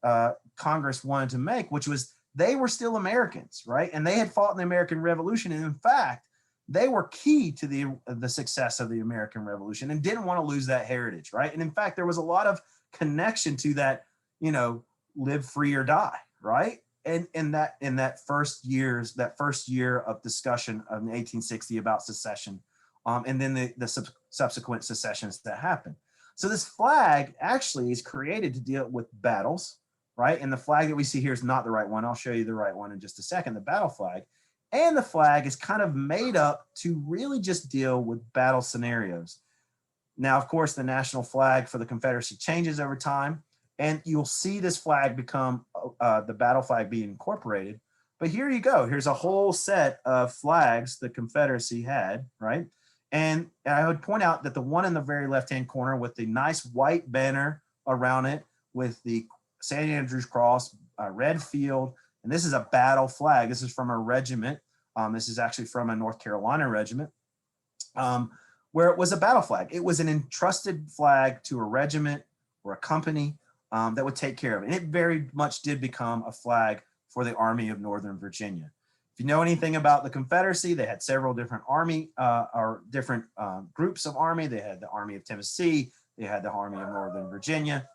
Congress wanted to make, which was they were still Americans, right? And they had fought in the American Revolution. And in fact, they were key to the success of the American Revolution and didn't want to lose that heritage, right? And in fact, there was a lot of connection to that, live free or die, right? And in that first year of discussion of 1860 about secession, and then the subsequent secessions that happened. So this flag actually is created to deal with battles, right? And the flag that we see here is not the right one. I'll show you the right one in just a second, the battle flag. And the flag is kind of made up to really just deal with battle scenarios. Now, of course, the national flag for the Confederacy changes over time, and you'll see this flag become the battle flag being incorporated. But here you go. Here's a whole set of flags the Confederacy had, right? And I would point out that the one in the very left-hand corner with the nice white banner around it with the St. Andrew's Cross, red field, and this is a battle flag. This is from a regiment. This is actually from a North Carolina regiment, where it was a battle flag. It was an entrusted flag to a regiment or a company that would take care of it. And it very much did become a flag for the Army of Northern Virginia. If you know anything about the Confederacy, they had several different army or different groups of army. They had the Army of Tennessee. They had the Army of Northern Virginia.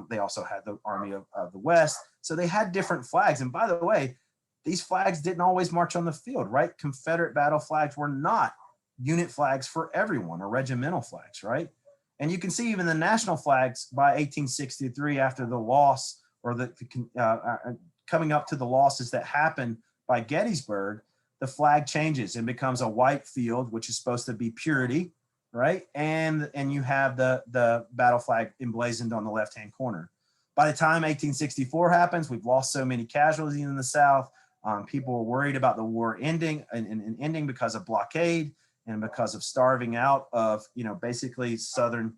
They also had the Army of the West. So they had different flags. And by the way, these flags didn't always march on the field, right? Confederate battle flags were not unit flags for everyone or regimental flags, right? And you can see even the national flags by 1863 after the loss or coming up to the losses that happened by Gettysburg, the flag changes and becomes a white field, which is supposed to be purity, right? And you have the battle flag emblazoned on the left-hand corner. By the time 1864 happens, we've lost so many casualties in the South. People were worried about the war ending and ending because of blockade and because of starving out of, basically Southern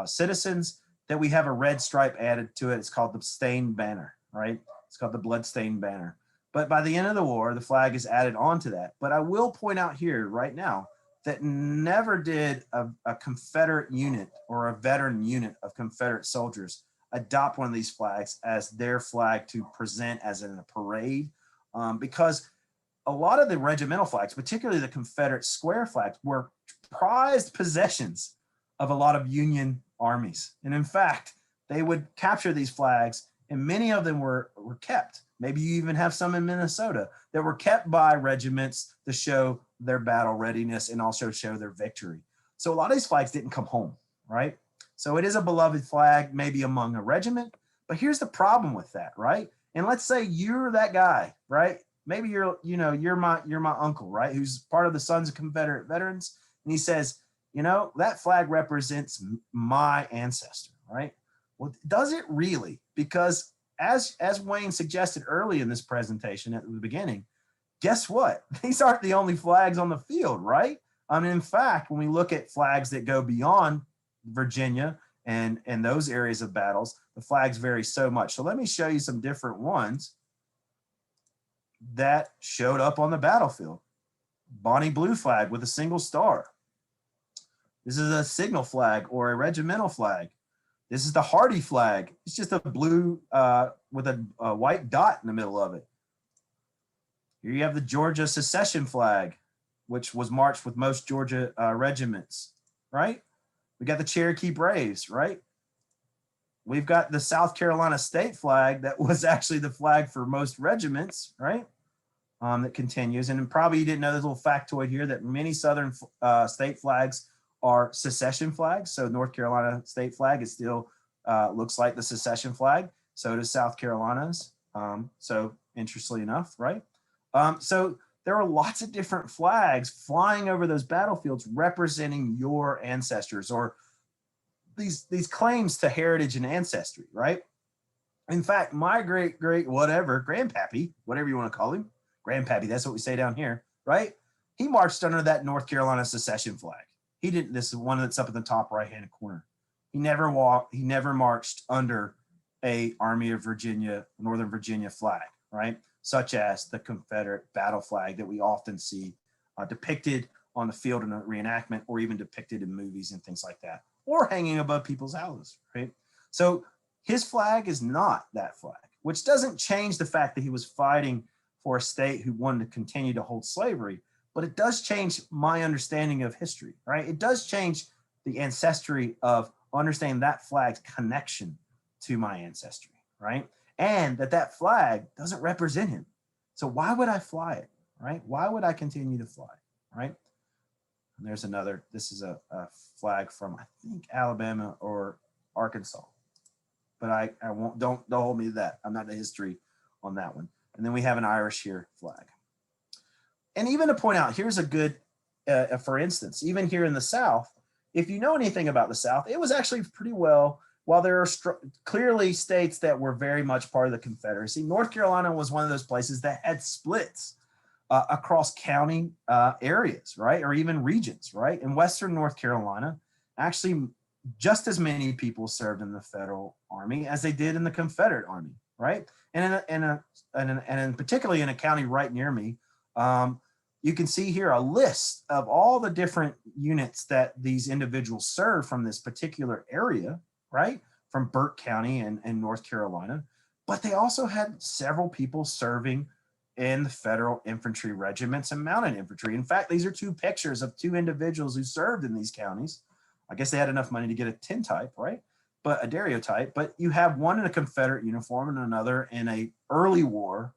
citizens, that we have a red stripe added to it. It's called the stained banner, right? It's called the blood-stained banner. But by the end of the war, the flag is added onto that. But I will point out here right now that never did a Confederate unit or a veteran unit of Confederate soldiers adopt one of these flags as their flag to present as in a parade, because a lot of the regimental flags, particularly the Confederate square flags, were prized possessions of a lot of Union armies. And in fact, they would capture these flags, and many of them were kept. Maybe you even have some in Minnesota that were kept by regiments to show their battle readiness and also show their victory. So a lot of these flags didn't come home, right? So it is a beloved flag, maybe among a regiment, but here's the problem with that, right? And let's say you're that guy, right? Maybe you're my uncle, right? Who's part of the Sons of Confederate Veterans. And he says, that flag represents my ancestor, right? Well, does it really? Because as Wayne suggested early in this presentation at the beginning, guess what? These aren't the only flags on the field, right? In fact, when we look at flags that go beyond Virginia and those areas of battles, the flags vary so much. So let me show you some different ones that showed up on the battlefield. Bonnie blue flag with a single star. This is a signal flag or a regimental flag. This is the Hardy flag. It's just a blue with a white dot in the middle of it. Here you have the Georgia secession flag, which was marched with most Georgia regiments, right? We got the Cherokee Braves, right? We've got the South Carolina state flag that was actually the flag for most regiments, right? That continues. And probably you didn't know this little factoid here that many Southern state flags are secession flags. So North Carolina state flag is still looks like the secession flag. So does South Carolina's. So interestingly enough, right? So there are lots of different flags flying over those battlefields representing your ancestors or these claims to heritage and ancestry, right? In fact, my great whatever, grandpappy, whatever you want to call him, grandpappy, that's what we say down here, right? He marched under that North Carolina secession flag. He didn't, this is one that's up in the top right-hand corner. He never marched under a Army of Virginia, Northern Virginia flag, right? Such as the Confederate battle flag that we often see depicted on the field in a reenactment or even depicted in movies and things like that, or hanging above people's houses, right? So his flag is not that flag, which doesn't change the fact that he was fighting for a state who wanted to continue to hold slavery, but it does change my understanding of history, right? It does change the ancestry of understanding that flag's connection to my ancestry, right? And that flag doesn't represent him. So why would I fly it, right? Why would I continue to fly, right? And there's another, this is a flag from, I think, Alabama or Arkansas, but I won't, don't hold me to that. I'm not the history on that one. And then we have an Irish here flag. And even to point out, here's a good, for instance, even here in the South, if you know anything about the South, it was actually pretty well, while there are clearly states that were very much part of the Confederacy, North Carolina was one of those places that had splits across county areas, right? Or even regions, right? In Western North Carolina, actually just as many people served in the Federal Army as they did in the Confederate Army, right? And particularly in a county right near me, you can see here a list of all the different units that these individuals serve from this particular area, right? From Burke County and North Carolina. But they also had several people serving in the Federal infantry regiments and mounted infantry. In fact, these are two pictures of two individuals who served in these counties. I guess they had enough money to get a tintype, right? But a daguerreotype, but you have one in a Confederate uniform and another in a early war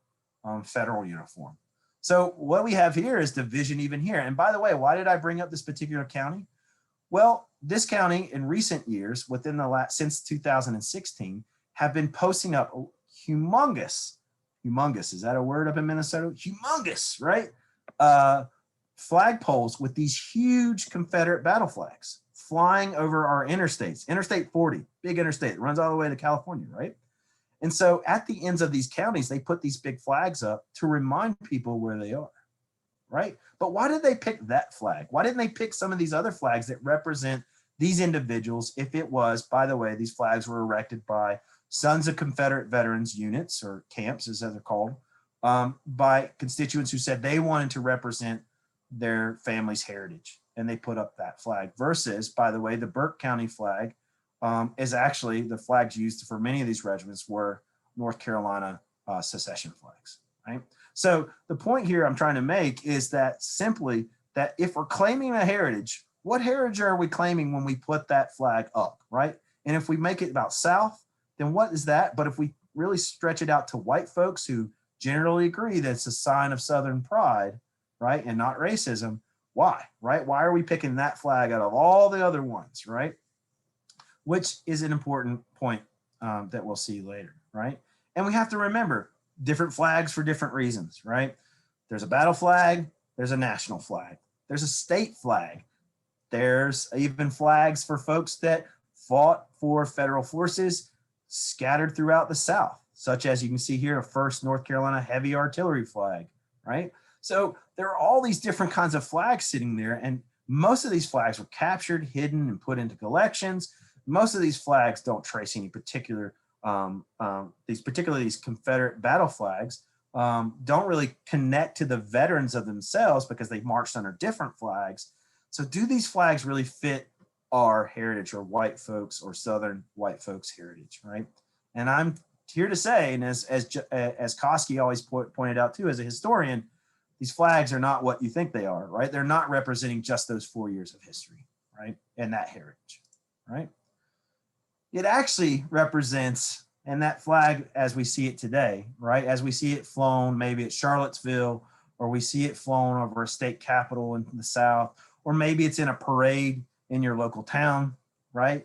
Federal uniform. So what we have here is division even here. And by the way, why did I bring up this particular county? Well, this county in recent years, within the since 2016, have been posting up humongous, is that a word up in Minnesota? Humongous, right? Flagpoles with these huge Confederate battle flags flying over our interstates. Interstate 40, big interstate, it runs all the way to California, right? And so at the ends of these counties, they put these big flags up to remind people where they are, right? But why did they pick that flag? Why didn't they pick some of these other flags that represent these individuals if it was, by the way, these flags were erected by Sons of Confederate Veterans units, or camps as they're called, by constituents who said they wanted to represent their family's heritage, and they put up that flag versus, by the way, the Burke County flag is actually the flags used for many of these regiments were North Carolina secession flags, right? So the point here I'm trying to make is that simply that if we're claiming a heritage, what heritage are we claiming when we put that flag up, right? And if we make it about South, then what is that? But if we really stretch it out to white folks who generally agree that it's a sign of Southern pride, right, and not racism, why, right? Why are we picking that flag out of all the other ones, right? Which is an important point that we'll see later, right? And we have to remember different flags for different reasons, right? There's a battle flag, there's a national flag, there's a state flag, there's even flags for folks that fought for federal forces scattered throughout the South, such as you can see here, a 1st North Carolina Heavy Artillery flag, right? So there are all these different kinds of flags sitting there, and most of these flags were captured, hidden, and put into collections. Most of these flags don't trace any particular, these Confederate battle flags don't really connect to the veterans of themselves because they marched under different flags. So do these flags really fit our heritage, or white folks or Southern white folks heritage, right? And I'm here to say, and as Koski always pointed out too, as a historian, these flags are not what you think they are, right? They're not representing just those 4 years of history, right? And that heritage, right? It actually represents, and that flag as we see it today, right? As we see it flown maybe at Charlottesville, or we see it flown over a state capitol in the South, or maybe it's in a parade in your local town, right?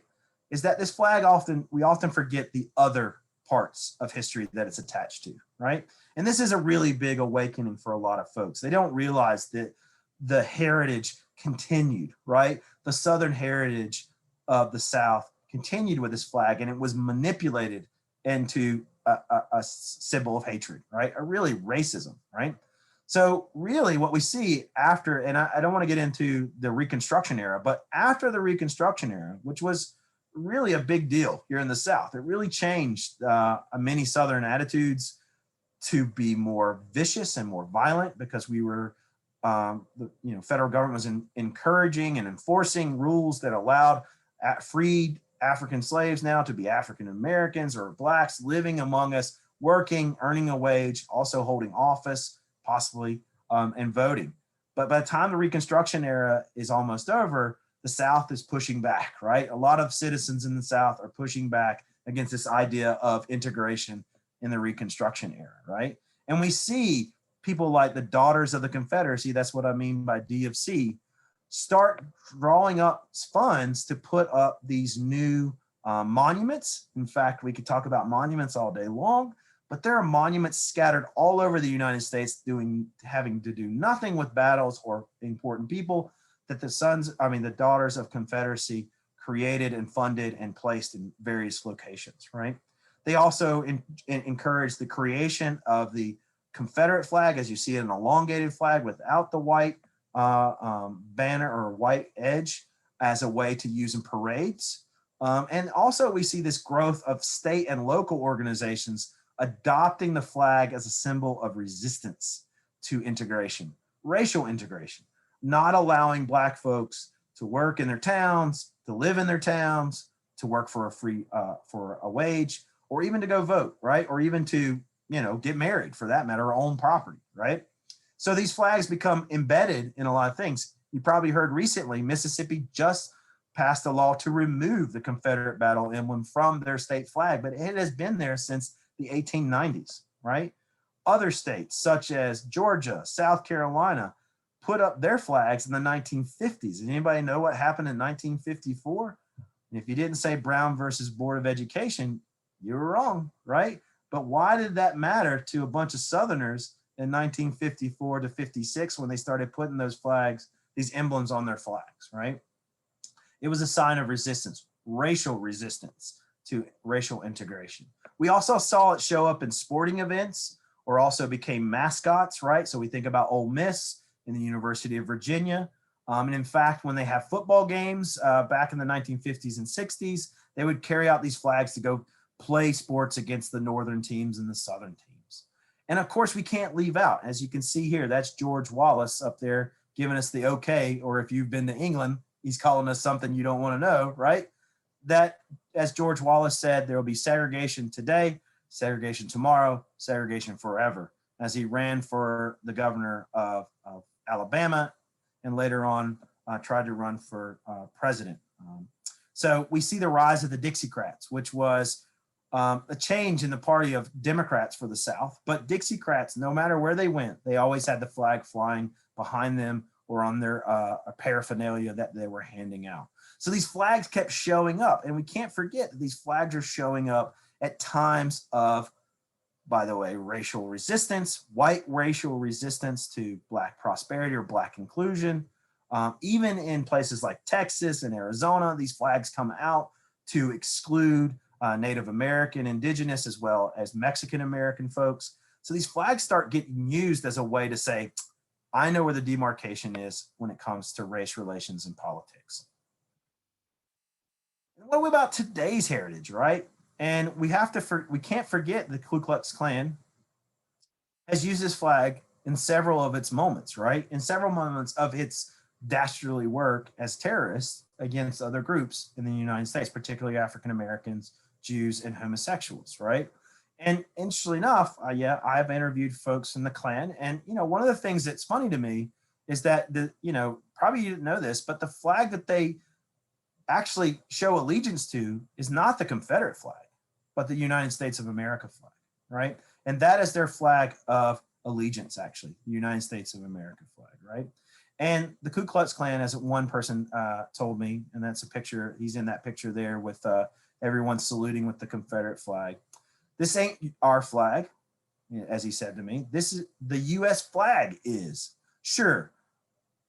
Is that this flag we often forget the other parts of history that it's attached to, right? And this is a really big awakening for a lot of folks. They don't realize that the heritage continued, right? The Southern heritage of the South continued with this flag, and it was manipulated into a symbol of hatred, right? Or really racism, right? So really what we see after, and I don't want to get into the Reconstruction era, but after the Reconstruction era, which was really a big deal here in the South, it really changed many Southern attitudes to be more vicious and more violent, because we were, federal government was encouraging and enforcing rules that allowed freed African slaves now to be African Americans or blacks living among us, working, earning a wage, also holding office, possibly, and voting. But by the time the Reconstruction era is almost over, the South is pushing back, right? A lot of citizens in the South are pushing back against this idea of integration in the Reconstruction era, right? And we see people like the Daughters of the Confederacy, that's what I mean by D of C, start drawing up funds to put up these new monuments. In fact, we could talk about monuments all day long, but there are monuments scattered all over the United States having to do nothing with battles or important people that the Daughters of Confederacy created and funded and placed in various locations, right? They also encouraged the creation of the Confederate flag, as you see it, an elongated flag without the white banner or white edge, as a way to use in parades. And also we see this growth of state and local organizations adopting the flag as a symbol of resistance to integration, racial integration, not allowing Black folks to work in their towns, to live in their towns, to work for a wage, or even to go vote, right? Or even to, get married, for that matter, or own property, right? So these flags become embedded in a lot of things. You probably heard recently, Mississippi just passed a law to remove the Confederate battle emblem from their state flag, but it has been there since the 1890s, right? Other states, such as Georgia, South Carolina, put up their flags in the 1950s. Does anybody know what happened in 1954? And if you didn't say Brown versus Board of Education, you were wrong, right? But why did that matter to a bunch of Southerners in 1954 to 56 when they started putting those flags, these emblems on their flags, right? It was a sign of resistance, racial resistance to racial integration. We also saw it show up in sporting events, or also became mascots, right? So we think about Ole Miss in the University of Virginia. And in fact, when they have football games back in the 1950s and 60s, they would carry out these flags to go play sports against the northern teams and the southern teams. And of course, we can't leave out, as you can see here, that's George Wallace up there giving us the okay, or if you've been to England, he's calling us something you don't want to know, right? That, as George Wallace said, there will be segregation today, segregation tomorrow, segregation forever, as he ran for the governor of Alabama, and later on tried to run for president. So we see the rise of the Dixiecrats, which was a change in the party of Democrats for the South. But Dixiecrats, no matter where they went, they always had the flag flying behind them or on their paraphernalia that they were handing out. So these flags kept showing up, and we can't forget that these flags are showing up at times of, by the way, racial resistance, white racial resistance to Black prosperity or Black inclusion. Even in places like Texas and Arizona, these flags come out to exclude Native American, Indigenous, as well as Mexican American folks. So these flags start getting used as a way to say, I know where the demarcation is when it comes to race relations and politics. And what about today's heritage, right? And we can't forget the Ku Klux Klan has used this flag in several of its moments, right? In several moments of its dastardly work as terrorists against other groups in the United States, particularly African Americans, Jews, and homosexuals, right? And interestingly enough, I've interviewed folks in the Klan, and one of the things that's funny to me is that probably you didn't know this, but the flag that they actually show allegiance to is not the Confederate flag, but the United States of America flag, right? And that is their flag of allegiance, actually, the United States of America flag, right? And the Ku Klux Klan, as one person told me, and that's a picture, he's in that picture there with everyone saluting with the Confederate flag. This ain't our flag, as he said to me. This is the US flag is. Sure,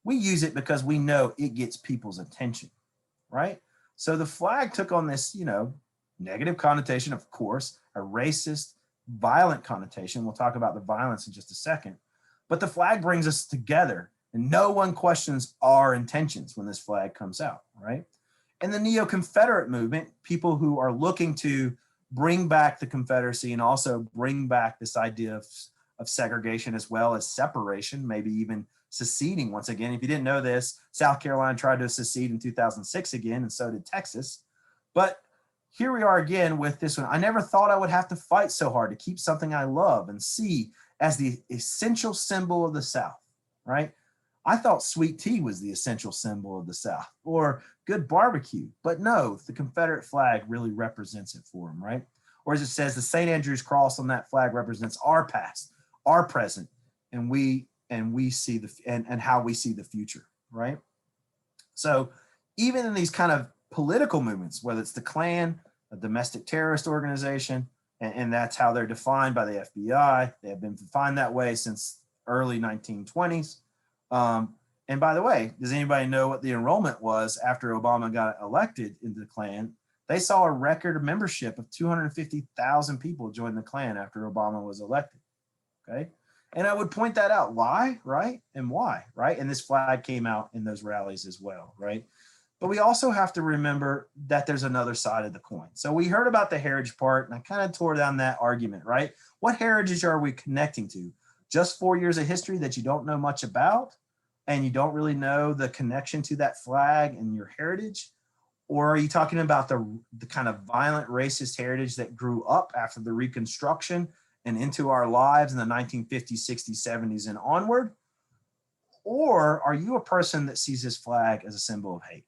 we use it because we know it gets people's attention, right? So the flag took on this, negative connotation, of course, a racist, violent connotation. We'll talk about the violence in just a second. But the flag brings us together, and no one questions our intentions when this flag comes out, right? And the neo-Confederate movement, people who are looking to bring back the Confederacy and also bring back this idea of segregation as well as separation, maybe even seceding once again. If you didn't know this, South Carolina tried to secede in 2006 again, and so did Texas. But here we are again with this one. I never thought I would have to fight so hard to keep something I love and see as the essential symbol of the South, right? I thought sweet tea was the essential symbol of the South, or good barbecue, but no, the Confederate flag really represents it for them, right? Or as it says, the St. Andrew's cross on that flag represents our past, our present, and we see and how we see the future, right? So even in these kind of political movements, whether it's the Klan, a domestic terrorist organization, and that's how they're defined by the FBI. They have been defined that way since early 1920s. And by the way, does anybody know what the enrollment was after Obama got elected into the Klan? They saw a record membership of 250,000 people join the Klan after Obama was elected. Okay. And I would point that out. Why? Right. And why? Right. And this flag came out in those rallies as well. Right. But we also have to remember that there's another side of the coin. So we heard about the heritage part, and I kind of tore down that argument, right? What heritage are we connecting to? Just 4 years of history that you don't know much about, and you don't really know the connection to that flag and your heritage? Or are you talking about the kind of violent racist heritage that grew up after the Reconstruction and into our lives in the 1950s, 60s, 70s, and onward? Or are you a person that sees this flag as a symbol of hate?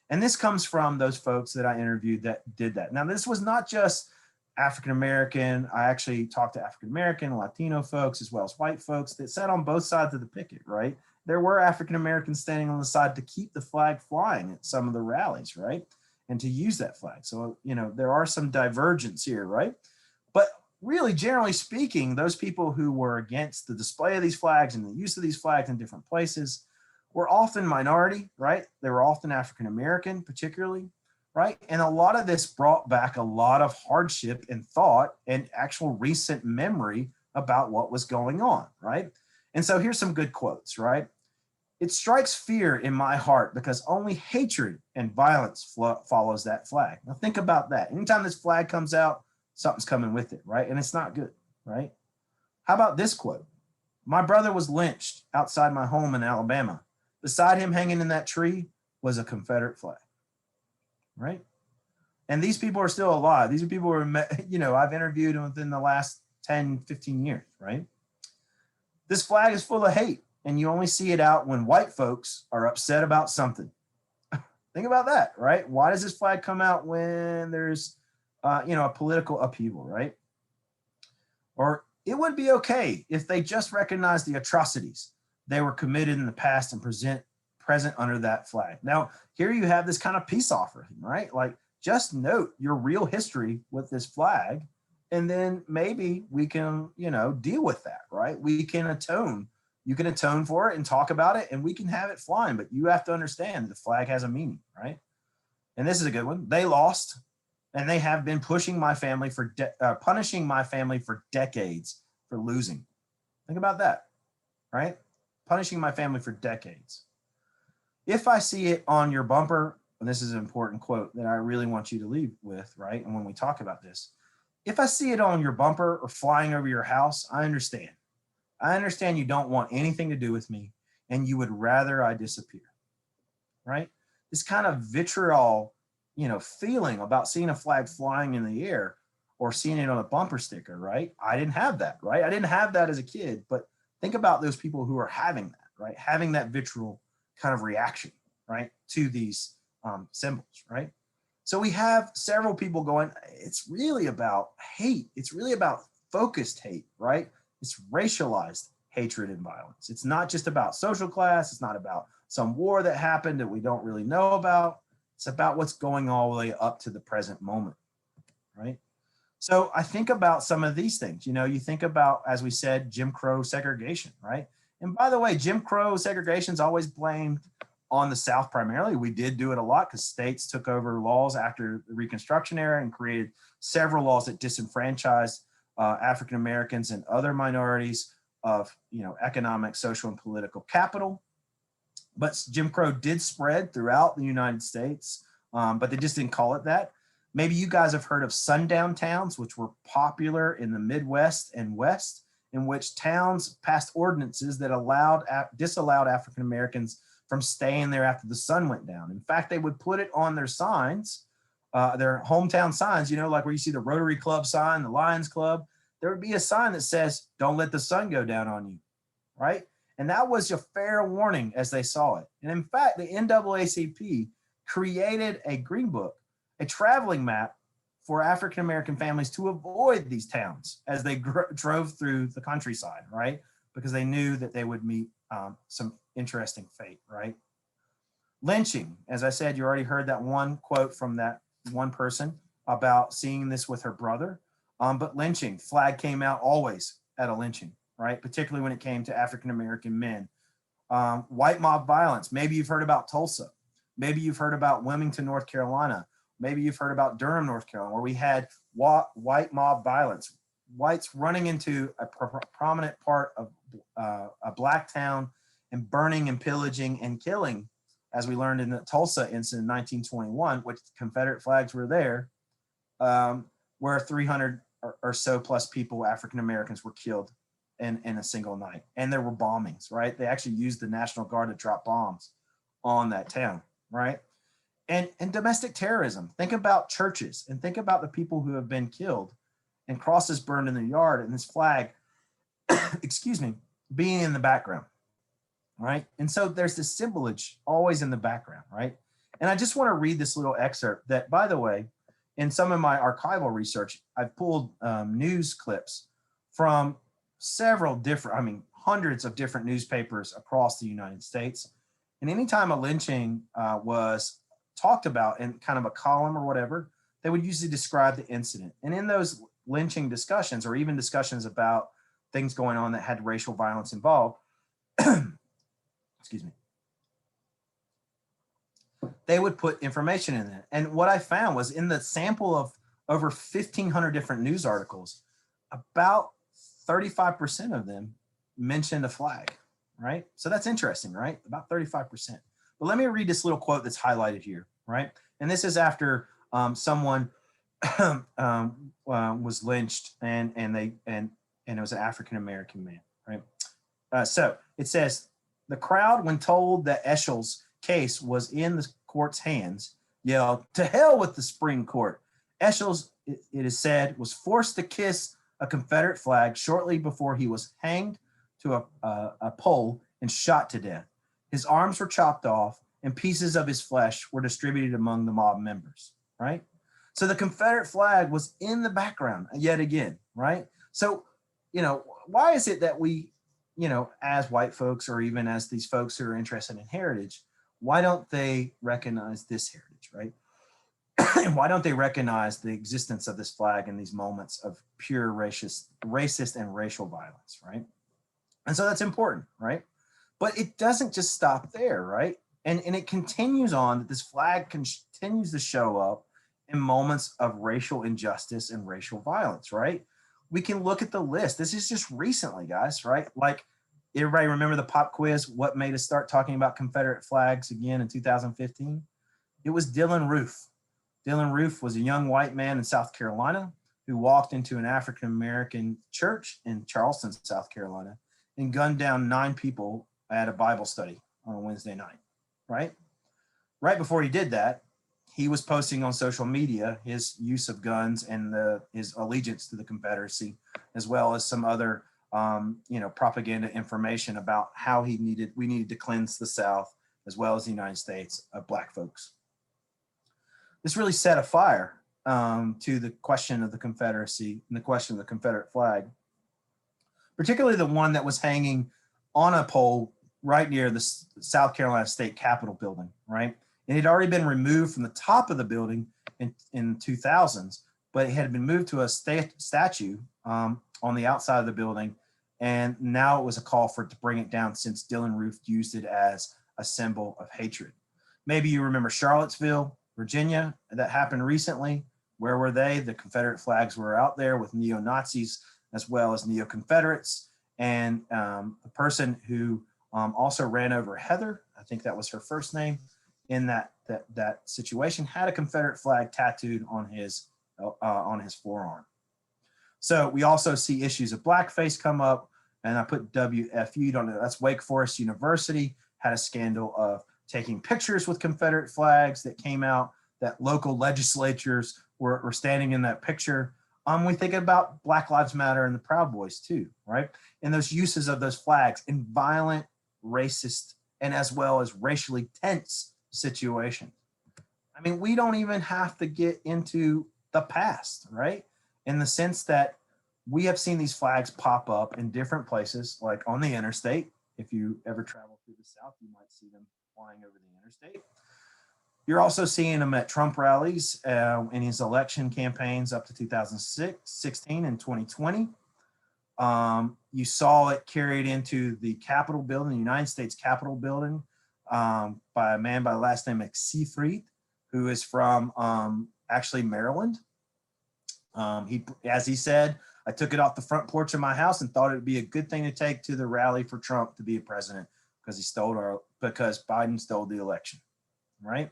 And this comes from those folks that I interviewed that did that. Now, this was not just African-American. I actually talked to African-American, Latino folks, as well as white folks that sat on both sides of the picket, right? There were African-Americans standing on the side to keep the flag flying at some of the rallies, right? And to use that flag. So, there are some divergence here, right? But really, generally speaking, those people who were against the display of these flags and the use of these flags in different places were often minority, right? They were often African-American, particularly, right? And a lot of this brought back a lot of hardship and thought and actual recent memory about what was going on, right? And so here's some good quotes, right? It strikes fear in my heart because only hatred and violence follows that flag. Now think about that. Anytime this flag comes out, something's coming with it, right? And it's not good, right? How about this quote? My brother was lynched outside my home in Alabama. Beside him hanging in that tree was a Confederate flag, right? And these people are still alive. These are people who are, I've interviewed them within the last 10, 15 years, right? This flag is full of hate, and you only see it out when white folks are upset about something. Think about that, right? Why does this flag come out when there's, a political upheaval, right? Or it would be okay if they just recognize the atrocities they were committed in the past and present under that flag. Now, here you have this kind of peace offering, right? Like, just note your real history with this flag, and then maybe we can, deal with that, right? We can atone. You can atone for it and talk about it, and we can have it flying, but you have to understand the flag has a meaning, right? And this is a good one. They lost, and they have been punishing my family for decades for losing. Think about that, right? Punishing my family for decades. If I see it on your bumper, and this is an important quote that I really want you to leave with, right? And when we talk about this, if I see it on your bumper or flying over your house, I understand. I understand you don't want anything to do with me and you would rather I disappear, right? This kind of vitriol, feeling about seeing a flag flying in the air or seeing it on a bumper sticker, right? I didn't have that, right? I didn't have that as a kid, but think about those people who are having that, right? Having that vitriol kind of reaction, right? To these symbols, right? So we have several people going, it's really about hate. It's really about focused hate, right? It's racialized hatred and violence. It's not just about social class. It's not about some war that happened that we don't really know about. It's about what's going all the way up to the present moment, right? So I think about some of these things. You think about, as we said, Jim Crow segregation, right? And by the way, Jim Crow segregation is always blamed on the South primarily. We did do it a lot because states took over laws after the Reconstruction era and created several laws that disenfranchised African Americans and other minorities of economic, social, and political capital. But Jim Crow did spread throughout the United States, but they just didn't call it that. Maybe you guys have heard of sundown towns, which were popular in the Midwest and West, in which towns passed ordinances that disallowed African Americans from staying there after the sun went down. In fact, they would put it on their signs, their hometown signs, like where you see the Rotary Club sign, the Lions Club. There would be a sign that says, "Don't let the sun go down on you," right? And that was a fair warning as they saw it. And in fact, the NAACP created a green book, a traveling map for African American families to avoid these towns as they drove through the countryside, right? Because they knew that they would meet some interesting fate, right? Lynching, as I said, you already heard that one quote from that one person about seeing this with her brother. But lynching, flag came out always at a lynching, right? Particularly when it came to African American men. White mob violence, maybe you've heard about Tulsa. Maybe you've heard about Wilmington, North Carolina. Maybe you've heard about Durham, North Carolina, where we had white mob violence, whites running into a prominent part of a black town and burning and pillaging and killing, as we learned in the Tulsa incident in 1921, which Confederate flags were there, where 300 or so plus people, African Americans, were killed in a single night. And there were bombings, right? They actually used the National Guard to drop bombs on that town, right? And domestic terrorism. Think about churches and think about the people who have been killed and crosses burned in their yard and this flag, excuse me, being in the background, right? And so there's this symbolage always in the background, right? And I just want to read this little excerpt that, by the way, in some of my archival research, I've pulled news clips from several different, hundreds of different newspapers across the United States. And anytime a lynching was talked about in kind of a column or whatever, they would usually describe the incident. And in those lynching discussions, or even discussions about things going on that had racial violence involved, excuse me, they would put information in it. And what I found was in the sample of over 1,500 different news articles, about 35% of them mentioned a flag, right? So that's interesting, right? About 35%. But let me read this little quote that's highlighted here, right? And this is after someone was lynched and it was an African-American man, right? So it says, the crowd, when told that Eschel's case was in the court's hands, yelled, "To hell with the Supreme Court." Eschel's, it is said, was forced to kiss a Confederate flag shortly before he was hanged to a pole and shot to death. His arms were chopped off and pieces of his flesh were distributed among the mob members, right? So the Confederate flag was in the background yet again, right? So, why is it that we, as white folks, or even as these folks who are interested in heritage, why don't they recognize this heritage, right? And why don't they recognize the existence of this flag in these moments of pure racist and racial violence, right? And so that's important, right? But it doesn't just stop there, right? And it continues on that this flag continues to show up in moments of racial injustice and racial violence, right? We can look at the list. This is just recently, guys, right? Like, everybody remember the pop quiz, what made us start talking about Confederate flags again in 2015? It was Dylan Roof. Dylan Roof was a young white man in South Carolina who walked into an African-American church in Charleston, South Carolina, and gunned down 9 people at a Bible study on a Wednesday night, right? Right before he did that, he was posting on social media his use of guns and his allegiance to the Confederacy, as well as some other propaganda information about how we needed to cleanse the South, as well as the United States, of Black folks. This really set a fire to the question of the Confederacy and the question of the Confederate flag, particularly the one that was hanging on a pole right near the South Carolina State Capitol building, right? It had already been removed from the top of the building in 2000s, but it had been moved to a statue on the outside of the building. And now it was a call for it to bring it down, since Dylann Roof used it as a symbol of hatred. Maybe you remember Charlottesville, Virginia, that happened recently. Where were they? The Confederate flags were out there with neo-Nazis as well as neo-Confederates. And a person who also ran over Heather, I think that was her first name, in that situation, had a Confederate flag tattooed on his forearm. So we also see issues of blackface come up, and I put WFU, don't know, that's Wake Forest University, had a scandal of taking pictures with Confederate flags that came out, that local legislatures were standing in that picture. We think about Black Lives Matter and the Proud Boys too, right? And those uses of those flags in violent, racist, and as well as racially tense situations. I mean, we don't even have to get into the past, right? In the sense that we have seen these flags pop up in different places, like on the interstate. If you ever travel through the South, you might see them flying over the interstate. You're also seeing them at Trump rallies in his election campaigns up to 2016 and 2020. You saw it carried into the Capitol building, the United States Capitol building, by a man by the last name Seyfried, who is from actually Maryland. As he said, I took it off the front porch of my house and thought it would be a good thing to take to the rally for Trump to be a president, because Biden stole the election, right?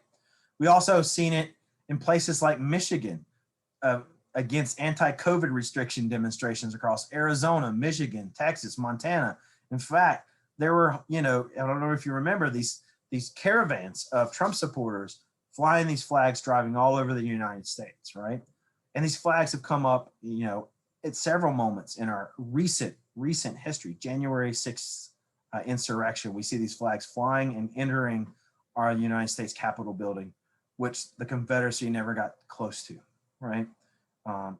We also seen it in places like Michigan against anti-COVID restriction demonstrations across Arizona, Michigan, Texas, Montana. In fact, there were, I don't know if you remember, these caravans of Trump supporters flying these flags, driving all over the United States, right? And these flags have come up, at several moments in our recent history. January 6th insurrection, we see these flags flying and entering our United States Capitol building, which the Confederacy never got close to, right?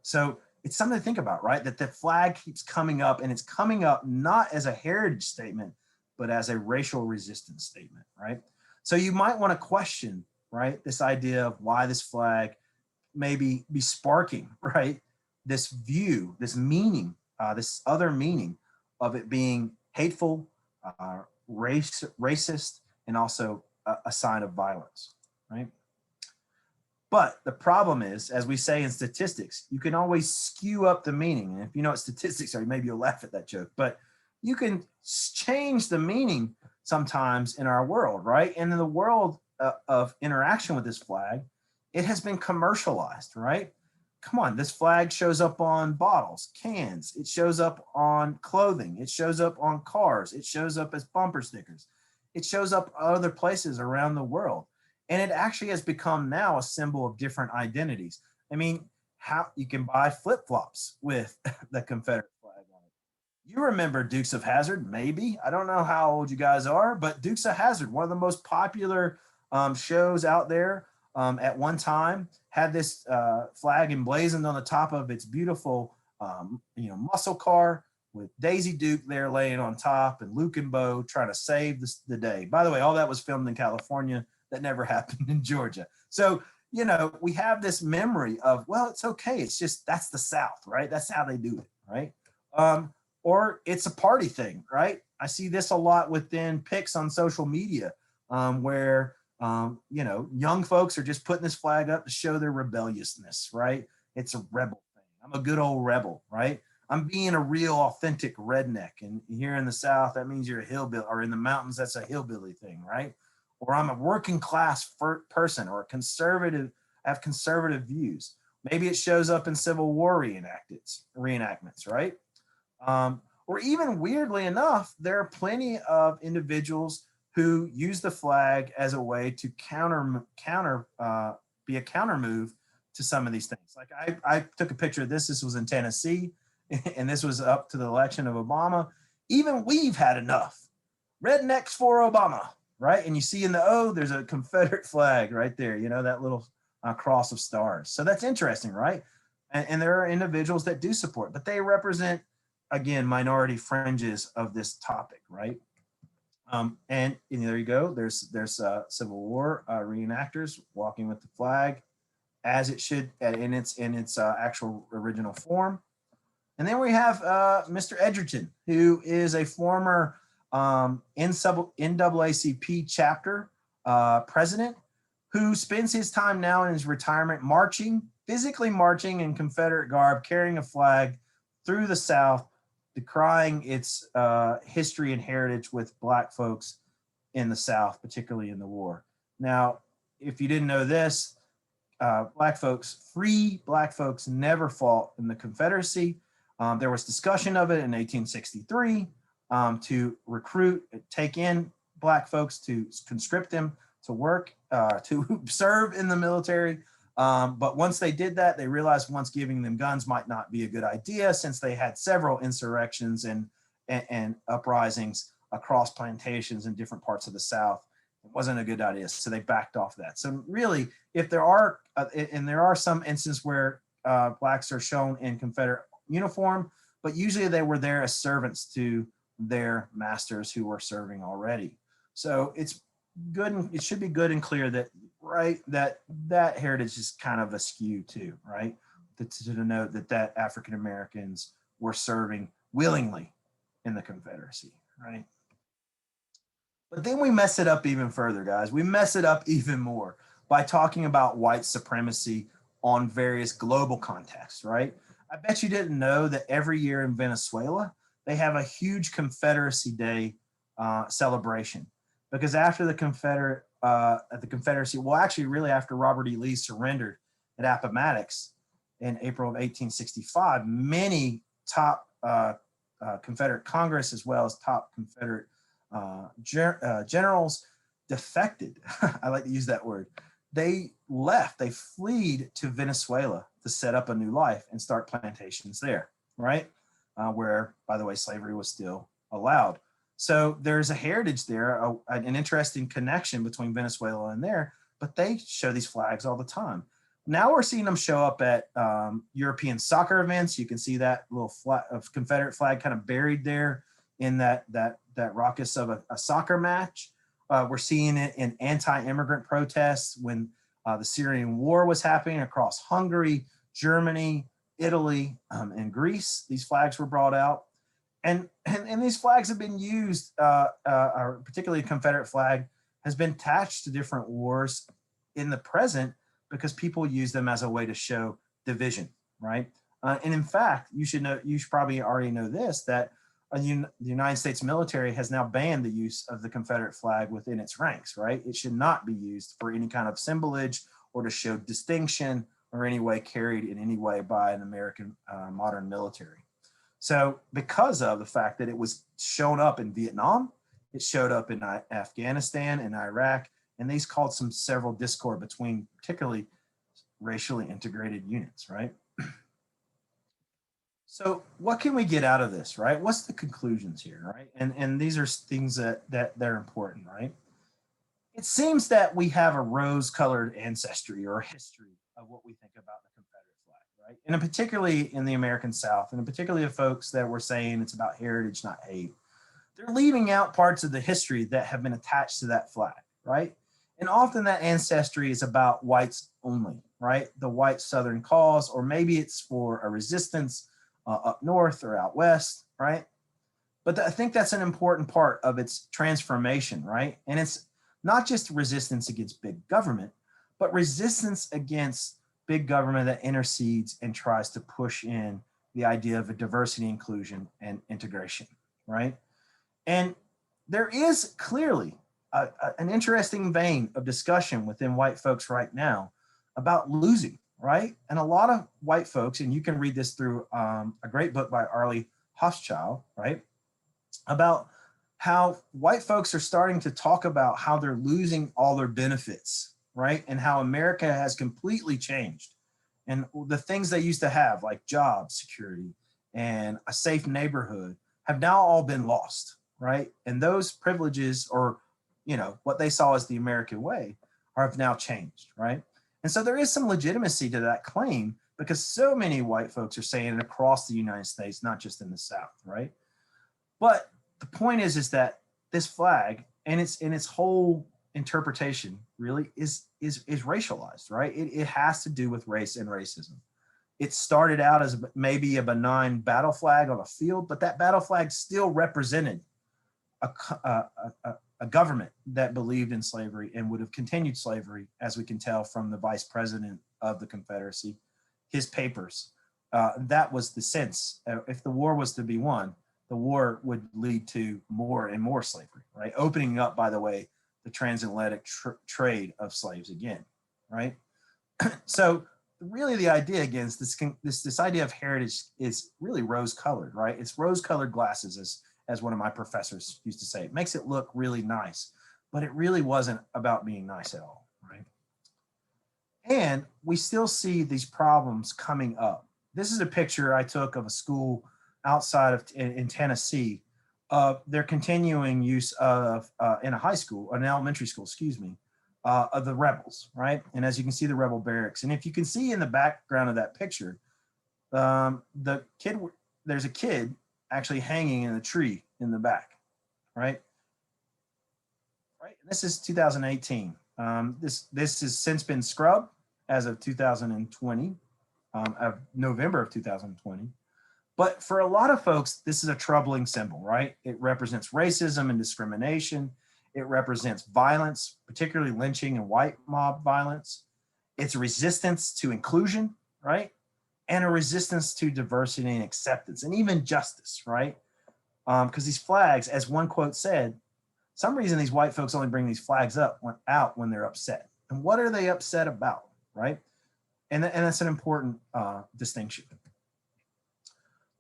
So it's something to think about, right? That the flag keeps coming up, and it's coming up not as a heritage statement, but as a racial resistance statement, right? So you might want to question, right, this idea of why this flag maybe be sparking, right, this view, this meaning, this other meaning of it being hateful, racist, and also a sign of violence, right? But the problem is, as we say in statistics, you can always skew up the meaning. And if you know what statistics are, maybe you'll laugh at that joke, but you can change the meaning sometimes in our world, right? And in the world of interaction with this flag, it has been commercialized, right? Come on, this flag shows up on bottles, cans, it shows up on clothing, it shows up on cars, it shows up as bumper stickers, it shows up other places around the world. And it actually has become now a symbol of different identities. I mean, how you can buy flip-flops with the Confederate flag on it. You remember Dukes of Hazzard, maybe. I don't know how old you guys are, but Dukes of Hazzard, one of the most popular shows out there at one time, had this flag emblazoned on the top of its beautiful muscle car with Daisy Duke there laying on top and Luke and Bo trying to save the day. By the way, all that was filmed in California. That never happened in Georgia. So, we have this memory of, well, it's okay. It's just, that's the South, right? That's how they do it, right? Or it's a party thing, right? I see this a lot within pics on social media where, young folks are just putting this flag up to show their rebelliousness, right? It's a rebel thing. I'm a good old rebel, right? I'm being a real authentic redneck. And here in the South, that means you're a hillbilly, or in the mountains, that's a hillbilly thing, right? Or I'm a working class person or a conservative, I have conservative views. Maybe it shows up in Civil War reenactments, right? Or even weirdly enough, there are plenty of individuals who use the flag as a way to be a counter move to some of these things. Like I took a picture of this. This was in Tennessee, and this was up to the election of Obama. Even we've had enough. Rednecks for Obama, right? And you see in the O, there's a Confederate flag right there, you know, that little cross of stars. So that's interesting, right? And there are individuals that do support, but they represent, again, minority fringes of this topic, right? And there you go. There's Civil War reenactors walking with the flag as it should in its actual original form. And then we have Mr. Edgerton, who is a former NAACP chapter president, who spends his time now in his retirement physically marching in Confederate garb, carrying a flag through the South, decrying its history and heritage with Black folks in the South, particularly in the war. Now, if you didn't know this, free Black folks never fought in the Confederacy. There was discussion of it in 1863 to take in Black folks, to conscript them to work, to serve in the military. But once they did that, they realized once giving them guns might not be a good idea, since they had several insurrections and uprisings across plantations in different parts of the South. It wasn't a good idea, so they backed off that. So really, if there are, and there are some instances where Blacks are shown in Confederate uniform, but usually they were there as servants to their masters who were serving already. So it's good, and it should be good and clear that, right, that heritage is kind of askew too, right? To note that African Americans were serving willingly in the Confederacy, right? But then we mess it up even further, guys. We mess it up even more by talking about white supremacy on various global contexts, right? I bet you didn't know that every year in Venezuela, they have a huge Confederacy Day celebration, because after the Confederacy, well, actually really after Robert E. Lee surrendered at Appomattox in April of 1865, many top Confederate Congress, as well as top Confederate generals, defected. I like to use that word. They fled to Venezuela to set up a new life and start plantations there, right? Where, by the way, slavery was still allowed. So there's a heritage there, an interesting connection between Venezuela and there, but they show these flags all the time. Now we're seeing them show up at European soccer events. You can see that little Confederate flag kind of buried there in that raucous of a soccer match. We're seeing it in anti-immigrant protests when the Syrian war was happening across Hungary, Germany, Italy, and Greece. These flags were brought out. And these flags have been used, particularly the Confederate flag has been attached to different wars in the present because people use them as a way to show division, right? And in fact, you should probably already know this, that the United States military has now banned the use of the Confederate flag within its ranks, right? It should not be used for any kind of symbolage or to show distinction or any way carried in any way by an American modern military. So because of the fact that it was shown up in Vietnam, it showed up in Afghanistan and Iraq, and these caused several discord between particularly racially integrated units, right? So what can we get out of this, right? What's the conclusions here, right? And these are things that are important, right? It seems that we have a rose-colored ancestry or history of what we think about the Confederate flag, right? And particularly in the American South, and particularly of folks that were saying it's about heritage, not hate. They're leaving out parts of the history that have been attached to that flag, right? And often that ancestry is about whites only, right? The white Southern cause, or maybe it's for a resistance up north or out west, right? But I think that's an important part of its transformation, right? And it's not just resistance against big government, but resistance against big government that intercedes and tries to push in the idea of a diversity, inclusion, and integration, right? And there is clearly an interesting vein of discussion within white folks right now about losing, right? And a lot of white folks, and you can read this through a great book by Arlie Hochschild, right? About how white folks are starting to talk about how they're losing all their benefits, right? And how America has completely changed. And the things they used to have, like job security and a safe neighborhood, have now all been lost, right? And those privileges, or, you know, what they saw as the American way, have now changed, right? And so there is some legitimacy to that claim, because so many white folks are saying it across the United States, not just in the South, right? But the point is that this flag and its whole interpretation really is racialized, right? It has to do with race and racism. It started out as maybe a benign battle flag on a field, but that battle flag still represented a government that believed in slavery and would have continued slavery, as we can tell from the vice president of the Confederacy, his papers. That was the sense. If the war was to be won, the war would lead to more and more slavery, right? Opening up, by the way, the transatlantic trade of slaves again, right? So really the idea, again, is this idea of heritage is really rose-colored, right? It's rose-colored glasses, as one of my professors used to say. It makes it look really nice, but it really wasn't about being nice at all, right? And we still see these problems coming up. This is a picture I took of a school outside of in Tennessee of their continuing use of, in a high school, an elementary school, excuse me, of the rebels, right? And as you can see, the rebel barracks. And if you can see in the background of that picture, there's a kid actually hanging in a tree in the back, right? Right. And this is 2018. This has since been scrubbed as of 2020, of November of 2020. But for a lot of folks, this is a troubling symbol, right? It represents racism and discrimination. It represents violence, particularly lynching and white mob violence. It's a resistance to inclusion, right? And a resistance to diversity and acceptance, and even justice, right? Because these flags, as one quote said, some reason these white folks only bring these flags out when they're upset. And what are they upset about, right? And that's an important distinction.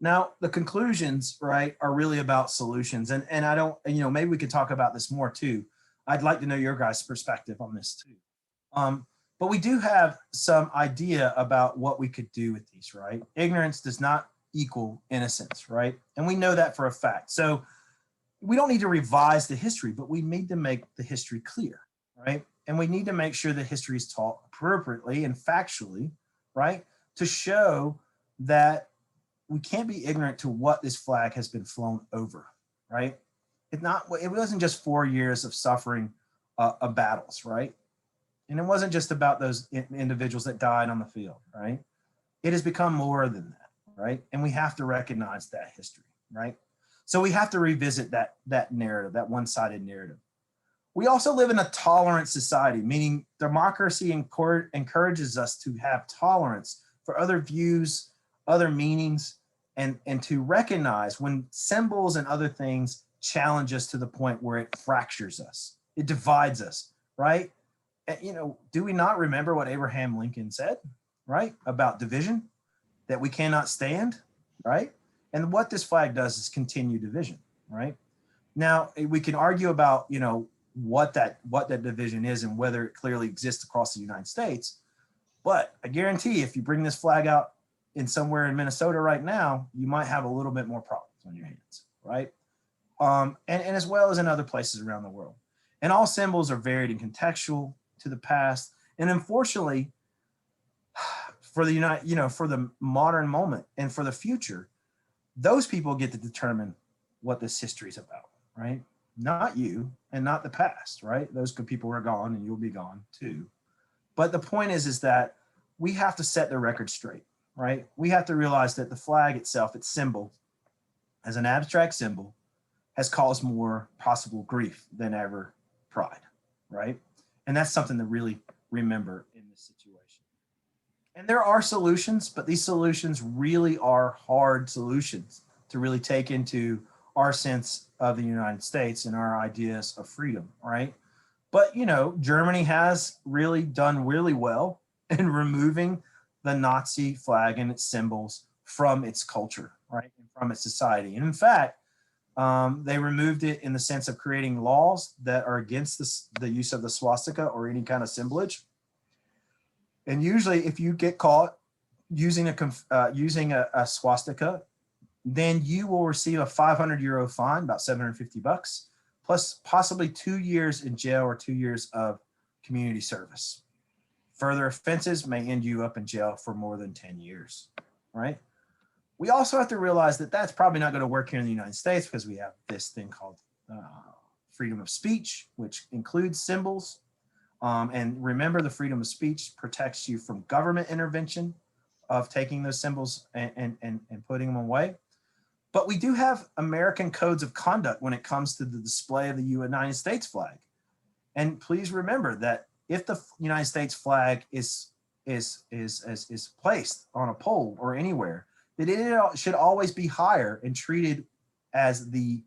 Now, the conclusions, right, are really about solutions. And I don't, you know, maybe we could talk about this more too. I'd like to know your guys' perspective on this too. But we do have some idea about what we could do with these, right? Ignorance does not equal innocence, right? And we know that for a fact. So we don't need to revise the history, but we need to make the history clear, right? And we need to make sure that history is taught appropriately and factually, right? To show that we can't be ignorant to what this flag has been flown over, right? It wasn't just 4 years of suffering of battles, right? And it wasn't just about those individuals that died on the field, right? It has become more than that, right? And we have to recognize that history, right? So we have to revisit that narrative, that one-sided narrative. We also live in a tolerant society, meaning democracy encourages us to have tolerance for other views, other meanings, and to recognize when symbols and other things challenge us to the point where it fractures us, it divides us, right? And, you know, do we not remember what Abraham Lincoln said, right, about division, that we cannot stand, right? And what this flag does is continue division, right? Now, we can argue about, you know, what that division is and whether it clearly exists across the United States. But I guarantee if you bring this flag out in somewhere in Minnesota right now, you might have a little bit more problems on your hands, right? And as well as in other places around the world. And all symbols are varied and contextual to the past. And unfortunately, for the modern moment and for the future, those people get to determine what this history is about, right? Not you and not the past, right? Those good people are gone and you'll be gone too. But the point is that we have to set the record straight, right? We have to realize that the flag itself, its symbol, as an abstract symbol, has caused more possible grief than ever pride, right? And that's something to really remember in this situation. And there are solutions, but these solutions really are hard solutions to really take into our sense of the United States and our ideas of freedom, right? But, you know, Germany has really done really well in removing the Nazi flag and its symbols from its culture, right, and from its society. And in fact, they removed it in the sense of creating laws that are against the use of the swastika or any kind of symbolage. And usually, if you get caught using a swastika, then you will receive a 500 euro fine, about 750 bucks, plus possibly 2 years in jail or 2 years of community service. Further offenses may end you up in jail for more than 10 years, right? We also have to realize that that's probably not going to work here in the United States because we have this thing called freedom of speech, which includes symbols. And remember, the freedom of speech protects you from government intervention of taking those symbols and putting them away. But we do have American codes of conduct when it comes to the display of the United States flag. And please remember that if the United States flag is placed on a pole or anywhere, that it should always be higher and treated as the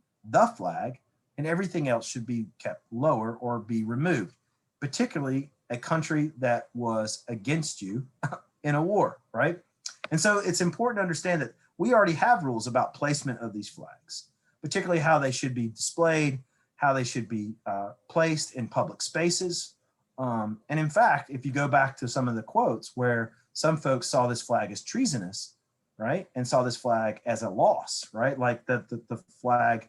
flag, and everything else should be kept lower or be removed, particularly a country that was against you in a war, right? And so it's important to understand that we already have rules about placement of these flags, particularly how they should be displayed, how they should be placed in public spaces. And in fact, if you go back to some of the quotes where some folks saw this flag as treasonous, right, and saw this flag as a loss, right, like the flag,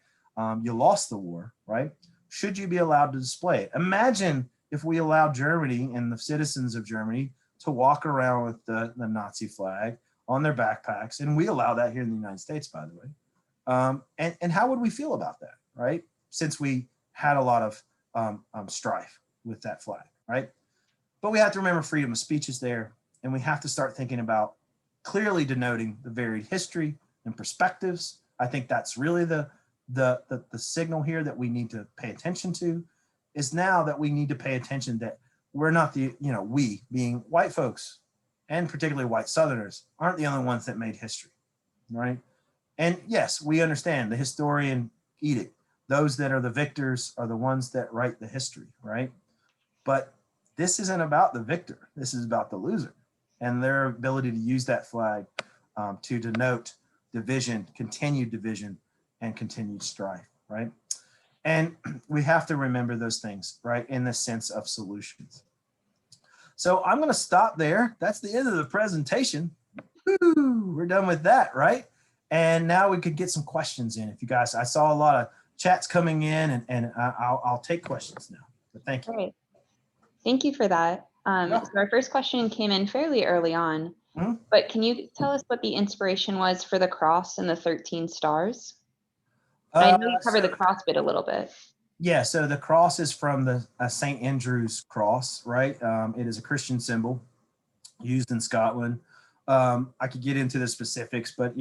you lost the war, right? Should you be allowed to display it? Imagine if we allowed Germany and the citizens of Germany to walk around with the Nazi flag on their backpacks, and we allow that here in the United States, by the way. And how would we feel about that, right? Since we had a lot of strife with that flag, right? But we have to remember freedom of speech is there, and we have to start thinking about clearly denoting the varied history and perspectives. I think that's really the signal here that we need to pay attention to, is now that we need to pay attention that we're not we being white folks, and particularly white Southerners, aren't the only ones that made history, right? And yes, we understand the historian edict. Those that are the victors are the ones that write the history, right? But this isn't about the victor. This is about the loser and their ability to use that flag to denote division, continued division, and continued strife, right? And we have to remember those things, right, in the sense of solutions. So I'm going to stop there. That's the end of the presentation. Woo, we're done with that, right? And now we could get some questions in. If you guys, I saw a lot of chats coming in, and I'll take questions now. But thank you. Great. Thank you for that. So our first question came in fairly early on, but can you tell us what the inspiration was for the cross and the 13 stars? I know you covered the cross bit a little bit. Yeah, so the cross is from the St. Andrew's cross, right? It is a Christian symbol used in Scotland. I could get into the specifics, but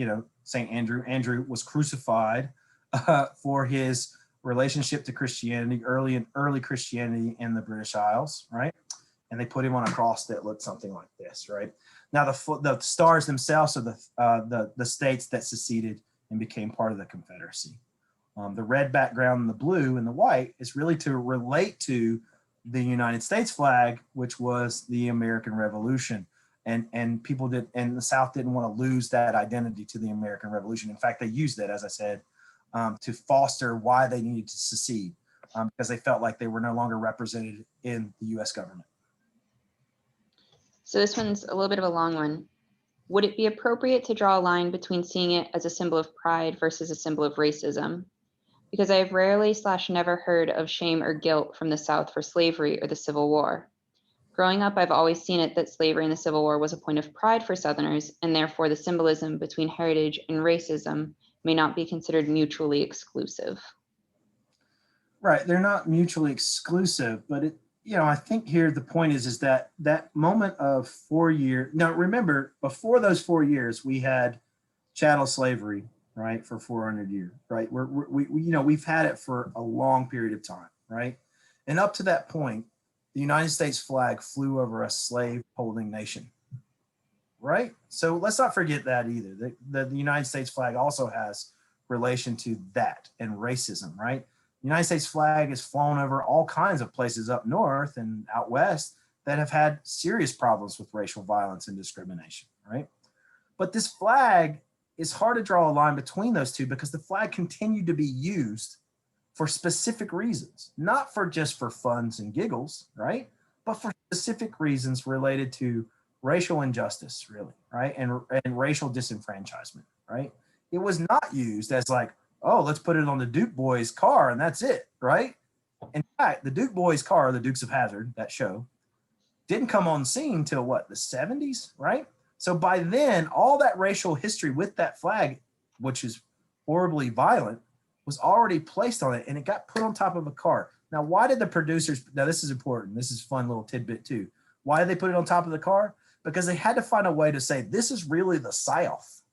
St. Andrew was crucified for his relationship to Christianity, early Christianity in the British Isles, right? And they put him on a cross that looked something like this, right? Now the stars themselves are the states that seceded and became part of the Confederacy. The red background and the blue and the white is really to relate to the United States flag, which was the American Revolution. And people and the South didn't want to lose that identity to the American Revolution. In fact, they used it, as I said, to foster why they needed to secede, because they felt like they were no longer represented in the US government. So this one's a little bit of a long one. Would it be appropriate to draw a line between seeing it as a symbol of pride versus a symbol of racism? Because I have rarely / never heard of shame or guilt from the South for slavery or the Civil War. Growing up, I've always seen it that slavery and the Civil War was a point of pride for Southerners, and therefore the symbolism between heritage and racism may not be considered mutually exclusive. Right, they're not mutually exclusive, but I think here the point is that moment of 4 years. Now remember, before those 4 years, we had chattel slavery, right, for 400 years, right? We've had it for a long period of time, right? And up to that point, the United States flag flew over a slave-holding nation, right? So let's not forget that either. The United States flag also has relation to that and racism, right? The United States flag is flown over all kinds of places up north and out west that have had serious problems with racial violence and discrimination, right? But this flag, is hard to draw a line between those two because the flag continued to be used for specific reasons, not for just for funs and giggles, right? But for specific reasons related to racial injustice, really, right? And racial disenfranchisement, right? It was not used as like, oh, let's put it on the Duke Boys car and that's it, right? In fact, the Duke Boys car, the Dukes of Hazzard, that show, didn't come on scene till what, the 70s, right? So by then, all that racial history with that flag, which is horribly violent, was already placed on it, and it got put on top of a car. Now, why did the producers, now this is important, this is a fun little tidbit too. Why did they put it on top of the car? Because they had to find a way to say, this is really the South,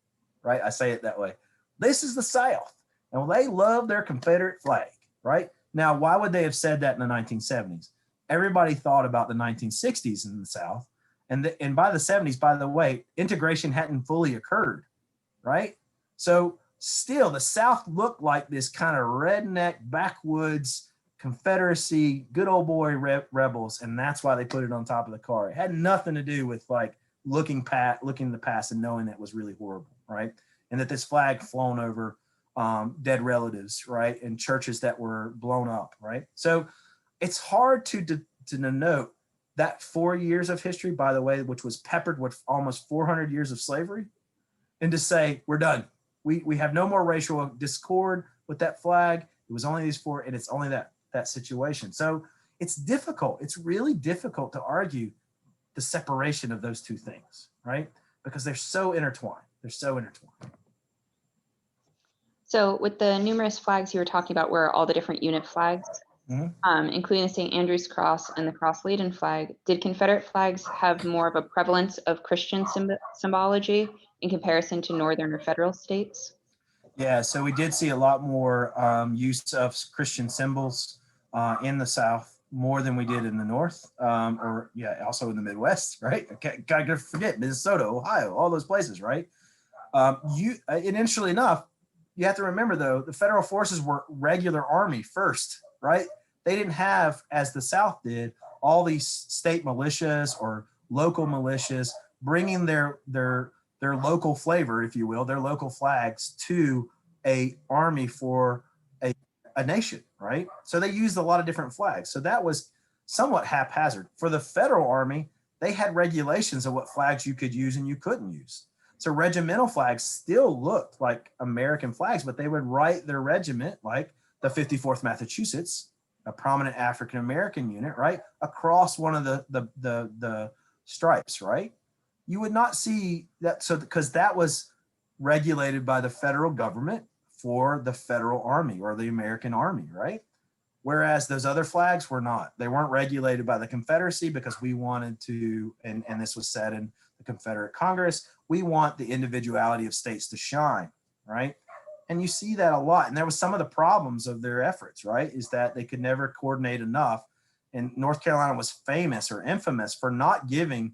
right? I say it that way. This is the South. And they love their Confederate flag, right? Now, why would they have said that in the 1970s? Everybody thought about the 1960s in the South. And by the 70s, by the way, integration hadn't fully occurred, right? So still, the South looked like this kind of redneck, backwoods, Confederacy, good old boy rebels, and that's why they put it on top of the car. It had nothing to do with like looking in the past and knowing that was really horrible, right? And that this flag flown over dead relatives, right? And churches that were blown up, right? So it's hard to denote that 4 years of history, by the way, which was peppered with almost 400 years of slavery, and to say, we're done. We have no more racial discord with that flag. It was only these four, and it's only that situation. So it's difficult. It's really difficult to argue the separation of those two things, right? Because they're so intertwined. They're so intertwined. So with the numerous flags you were talking about were all the different unit flags, including the St. Andrew's Cross and the Cross-Legion flag. Did Confederate flags have more of a prevalence of Christian symbology in comparison to northern or federal states? Yeah, so we did see a lot more use of Christian symbols in the South, more than we did in the North, or yeah, also in the Midwest, right? Gotta forget Minnesota, Ohio, all those places, right? And interestingly enough, you have to remember though, the federal forces were regular army first, right? They didn't have, as the South did, all these state militias or local militias bringing their local flavor, if you will, their local flags to a army for a nation, right? So they used a lot of different flags. So that was somewhat haphazard. For the federal army, they had regulations of what flags you could use and you couldn't use. So regimental flags still looked like American flags, but they would write their regiment, like the 54th Massachusetts, a prominent African-American unit, right, across one of the stripes, right? You would not see that, so because that was regulated by the federal government for the federal army or the American army, right? Whereas those other flags were not. They weren't regulated by the Confederacy because we wanted to, and this was said in the Confederate Congress, we want the individuality of states to shine, right? And you see that a lot. And there was some of the problems of their efforts, right? Is that they could never coordinate enough. And North Carolina was famous or infamous for not giving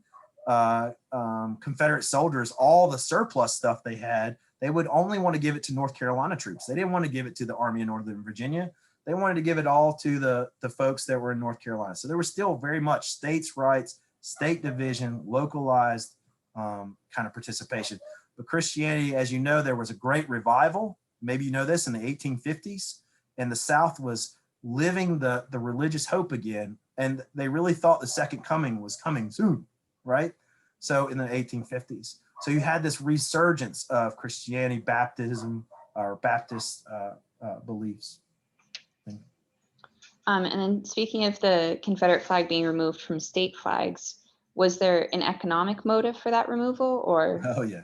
Confederate soldiers all the surplus stuff they had. They would only want to give it to North Carolina troops. They didn't want to give it to the Army of Northern Virginia. They wanted to give it all to the folks that were in North Carolina. So there was still very much states' rights, state division, localized kind of participation. But Christianity, as you know, there was a great revival. Maybe you know this, in the 1850s, and the South was living the religious hope again. And they really thought the second coming was coming soon, right? So in the 1850s. So you had this resurgence of Christianity, baptism, or Baptist beliefs. And then speaking of the Confederate flag being removed from state flags, was there an economic motive for that removal, or? Oh yeah,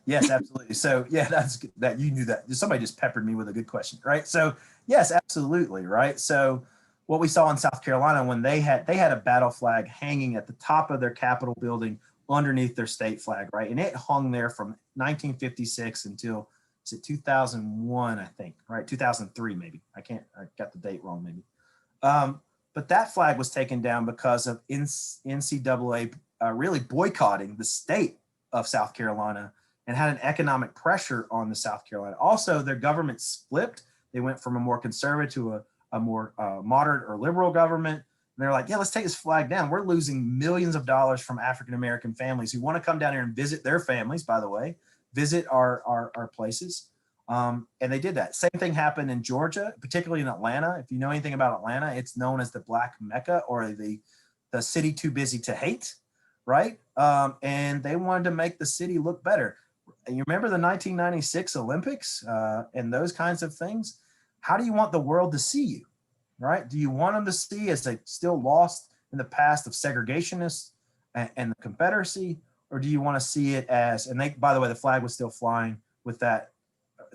yes, absolutely. So yeah, that's good that you knew that. Somebody just peppered me with a good question, right? So yes, absolutely, right? So what we saw in South Carolina when they had a battle flag hanging at the top of their Capitol building underneath their state flag, right? And it hung there from 1956 until, is it 2001, I think, right? 2003 maybe. I got the date wrong maybe. But that flag was taken down because of NCAA really boycotting the state of South Carolina and had an economic pressure on the South Carolina. Also, their government split. They went from a more conservative to a more moderate or liberal government. And they're like, yeah, let's take this flag down. We're losing millions of dollars from African-American families who want to come down here and visit their families, by the way, visit our places. And they did that. Same thing happened in Georgia, particularly in Atlanta. If you know anything about Atlanta, it's known as the Black Mecca, or the city too busy to hate, right? And they wanted to make the city look better. You remember the 1996 Olympics and those kinds of things? How do you want the world to see you, right? Do you want them to see as they still lost in the past of segregationists and the Confederacy? Or do you want to see it as, and they, by the way, the flag was still flying with that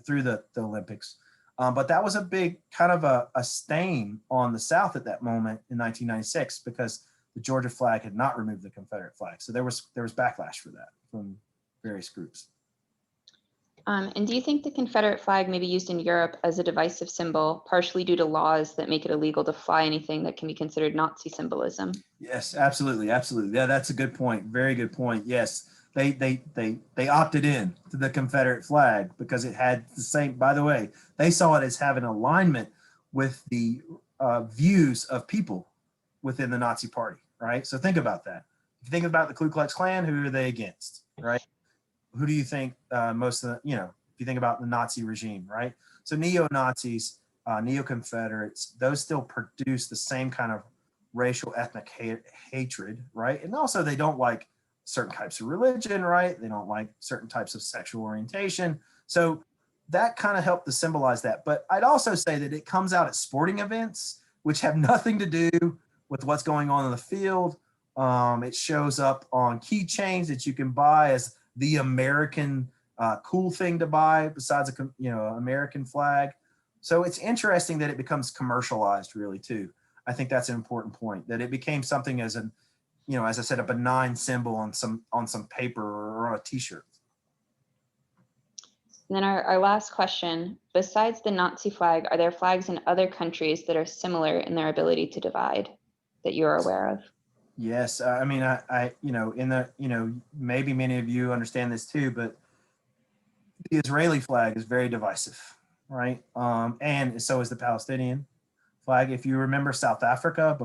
through the Olympics. But that was a big kind of a stain on the South at that moment in 1996, because the Georgia flag had not removed the Confederate flag. So there was backlash for that from various groups. And do you think the Confederate flag may be used in Europe as a divisive symbol, partially due to laws that make it illegal to fly anything that can be considered Nazi symbolism? Yes, absolutely, absolutely. Yeah, that's a good point. Very good point. Yes, they opted in to the Confederate flag because it had the same. By the way, they saw it as having alignment with the views of people within the Nazi Party. Right. So think about that. If you think about the Ku Klux Klan, who are they against? Right. Who do you think most of the, if you think about the Nazi regime, right? So neo-Nazis, neo-Confederates, those still produce the same kind of racial ethnic hatred, right? And also they don't like certain types of religion, right? They don't like certain types of sexual orientation. So that kind of helped to symbolize that. But I'd also say that it comes out at sporting events, which have nothing to do with what's going on in the field. It shows up on keychains that you can buy as the American cool thing to buy besides American flag. So it's interesting that it becomes commercialized really too. I think that's an important point, that it became something as an, as I said, a benign symbol on some paper or on a t-shirt. And then our last question, besides the Nazi flag, are there flags in other countries that are similar in their ability to divide that you're aware of? Yes, I mean, maybe many of you understand this too, but the Israeli flag is very divisive, right? And so is the Palestinian flag. If you remember South Africa,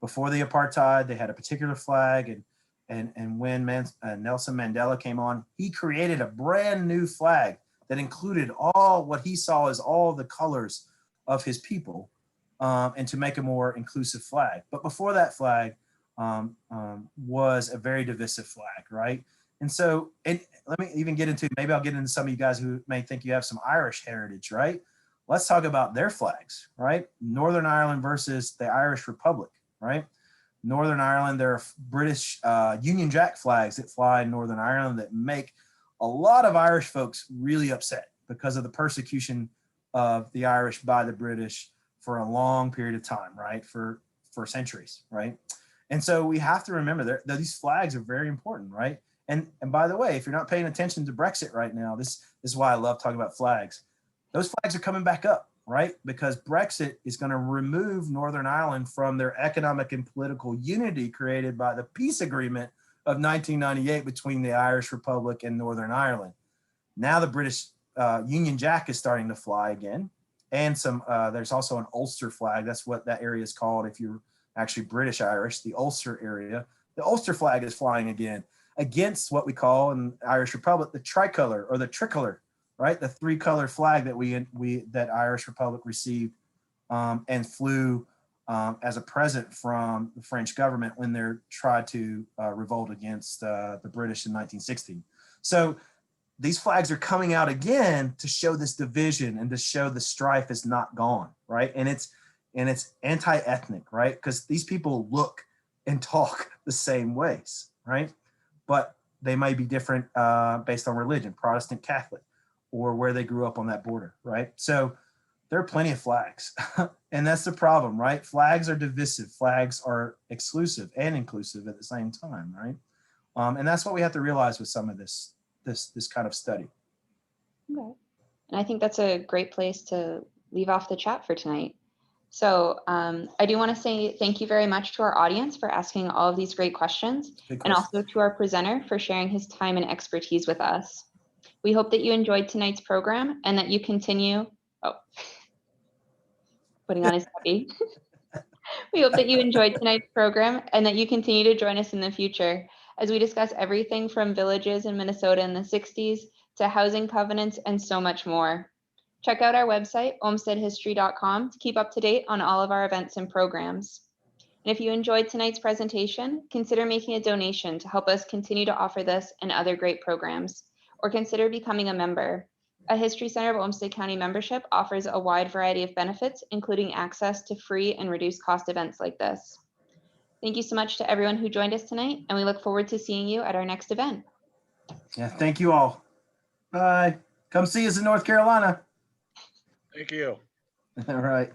before the apartheid, they had a particular flag, and when Nelson Mandela came on, he created a brand new flag that included all what he saw as all the colors of his people, and to make a more inclusive flag. But before that flag, was a very divisive flag, right? And so, let me even maybe I'll get into some of you guys who may think you have some Irish heritage, right? Let's talk about their flags, right? Northern Ireland versus the Irish Republic, right? Northern Ireland, there are British Union Jack flags that fly in Northern Ireland that make a lot of Irish folks really upset because of the persecution of the Irish by the British for a long period of time, right? For centuries, right? And so we have to remember that these flags are very important, right? And by the way, if you're not paying attention to Brexit right now, this is why I love talking about flags. Those flags are coming back up, right? Because Brexit is going to remove Northern Ireland from their economic and political unity created by the peace agreement of 1998 between the Irish Republic and Northern Ireland. Now the British Union Jack is starting to fly again. And there's also an Ulster flag. That's what that area is called if you're actually British Irish, the Ulster area. The Ulster flag is flying again against what we call in the Irish Republic the tricolor or the tricolor, right? The three-color flag that Irish Republic received and flew as a present from the French government when they tried to revolt against the British in 1916. So these flags are coming out again to show this division and to show the strife is not gone, right? And it's anti-ethnic, right? Because these people look and talk the same ways, right? But they may be different based on religion, Protestant, Catholic, or where they grew up on that border, right? So there are plenty of flags. And that's the problem, right? Flags are divisive. Flags are exclusive and inclusive at the same time, right? And that's what we have to realize with some of this kind of study. Okay. And I think that's a great place to leave off the chat for tonight. So I do want to say thank you very much to our audience for asking all of these great questions, and also to our presenter for sharing his time and expertise with us. We hope that you enjoyed tonight's program and that you continue putting on his puppy. We hope that you enjoyed tonight's program and that you continue to join us in the future as we discuss everything from villages in Minnesota in the 60s to housing covenants and so much more. Check out our website, olmstedhistory.com, to keep up to date on all of our events and programs. And if you enjoyed tonight's presentation, consider making a donation to help us continue to offer this and other great programs, or consider becoming a member. A History Center of Olmsted County membership offers a wide variety of benefits, including access to free and reduced cost events like this. Thank you so much to everyone who joined us tonight, and we look forward to seeing you at our next event. Yeah, thank you all. Bye. Come see us in North Carolina. Thank you. All right.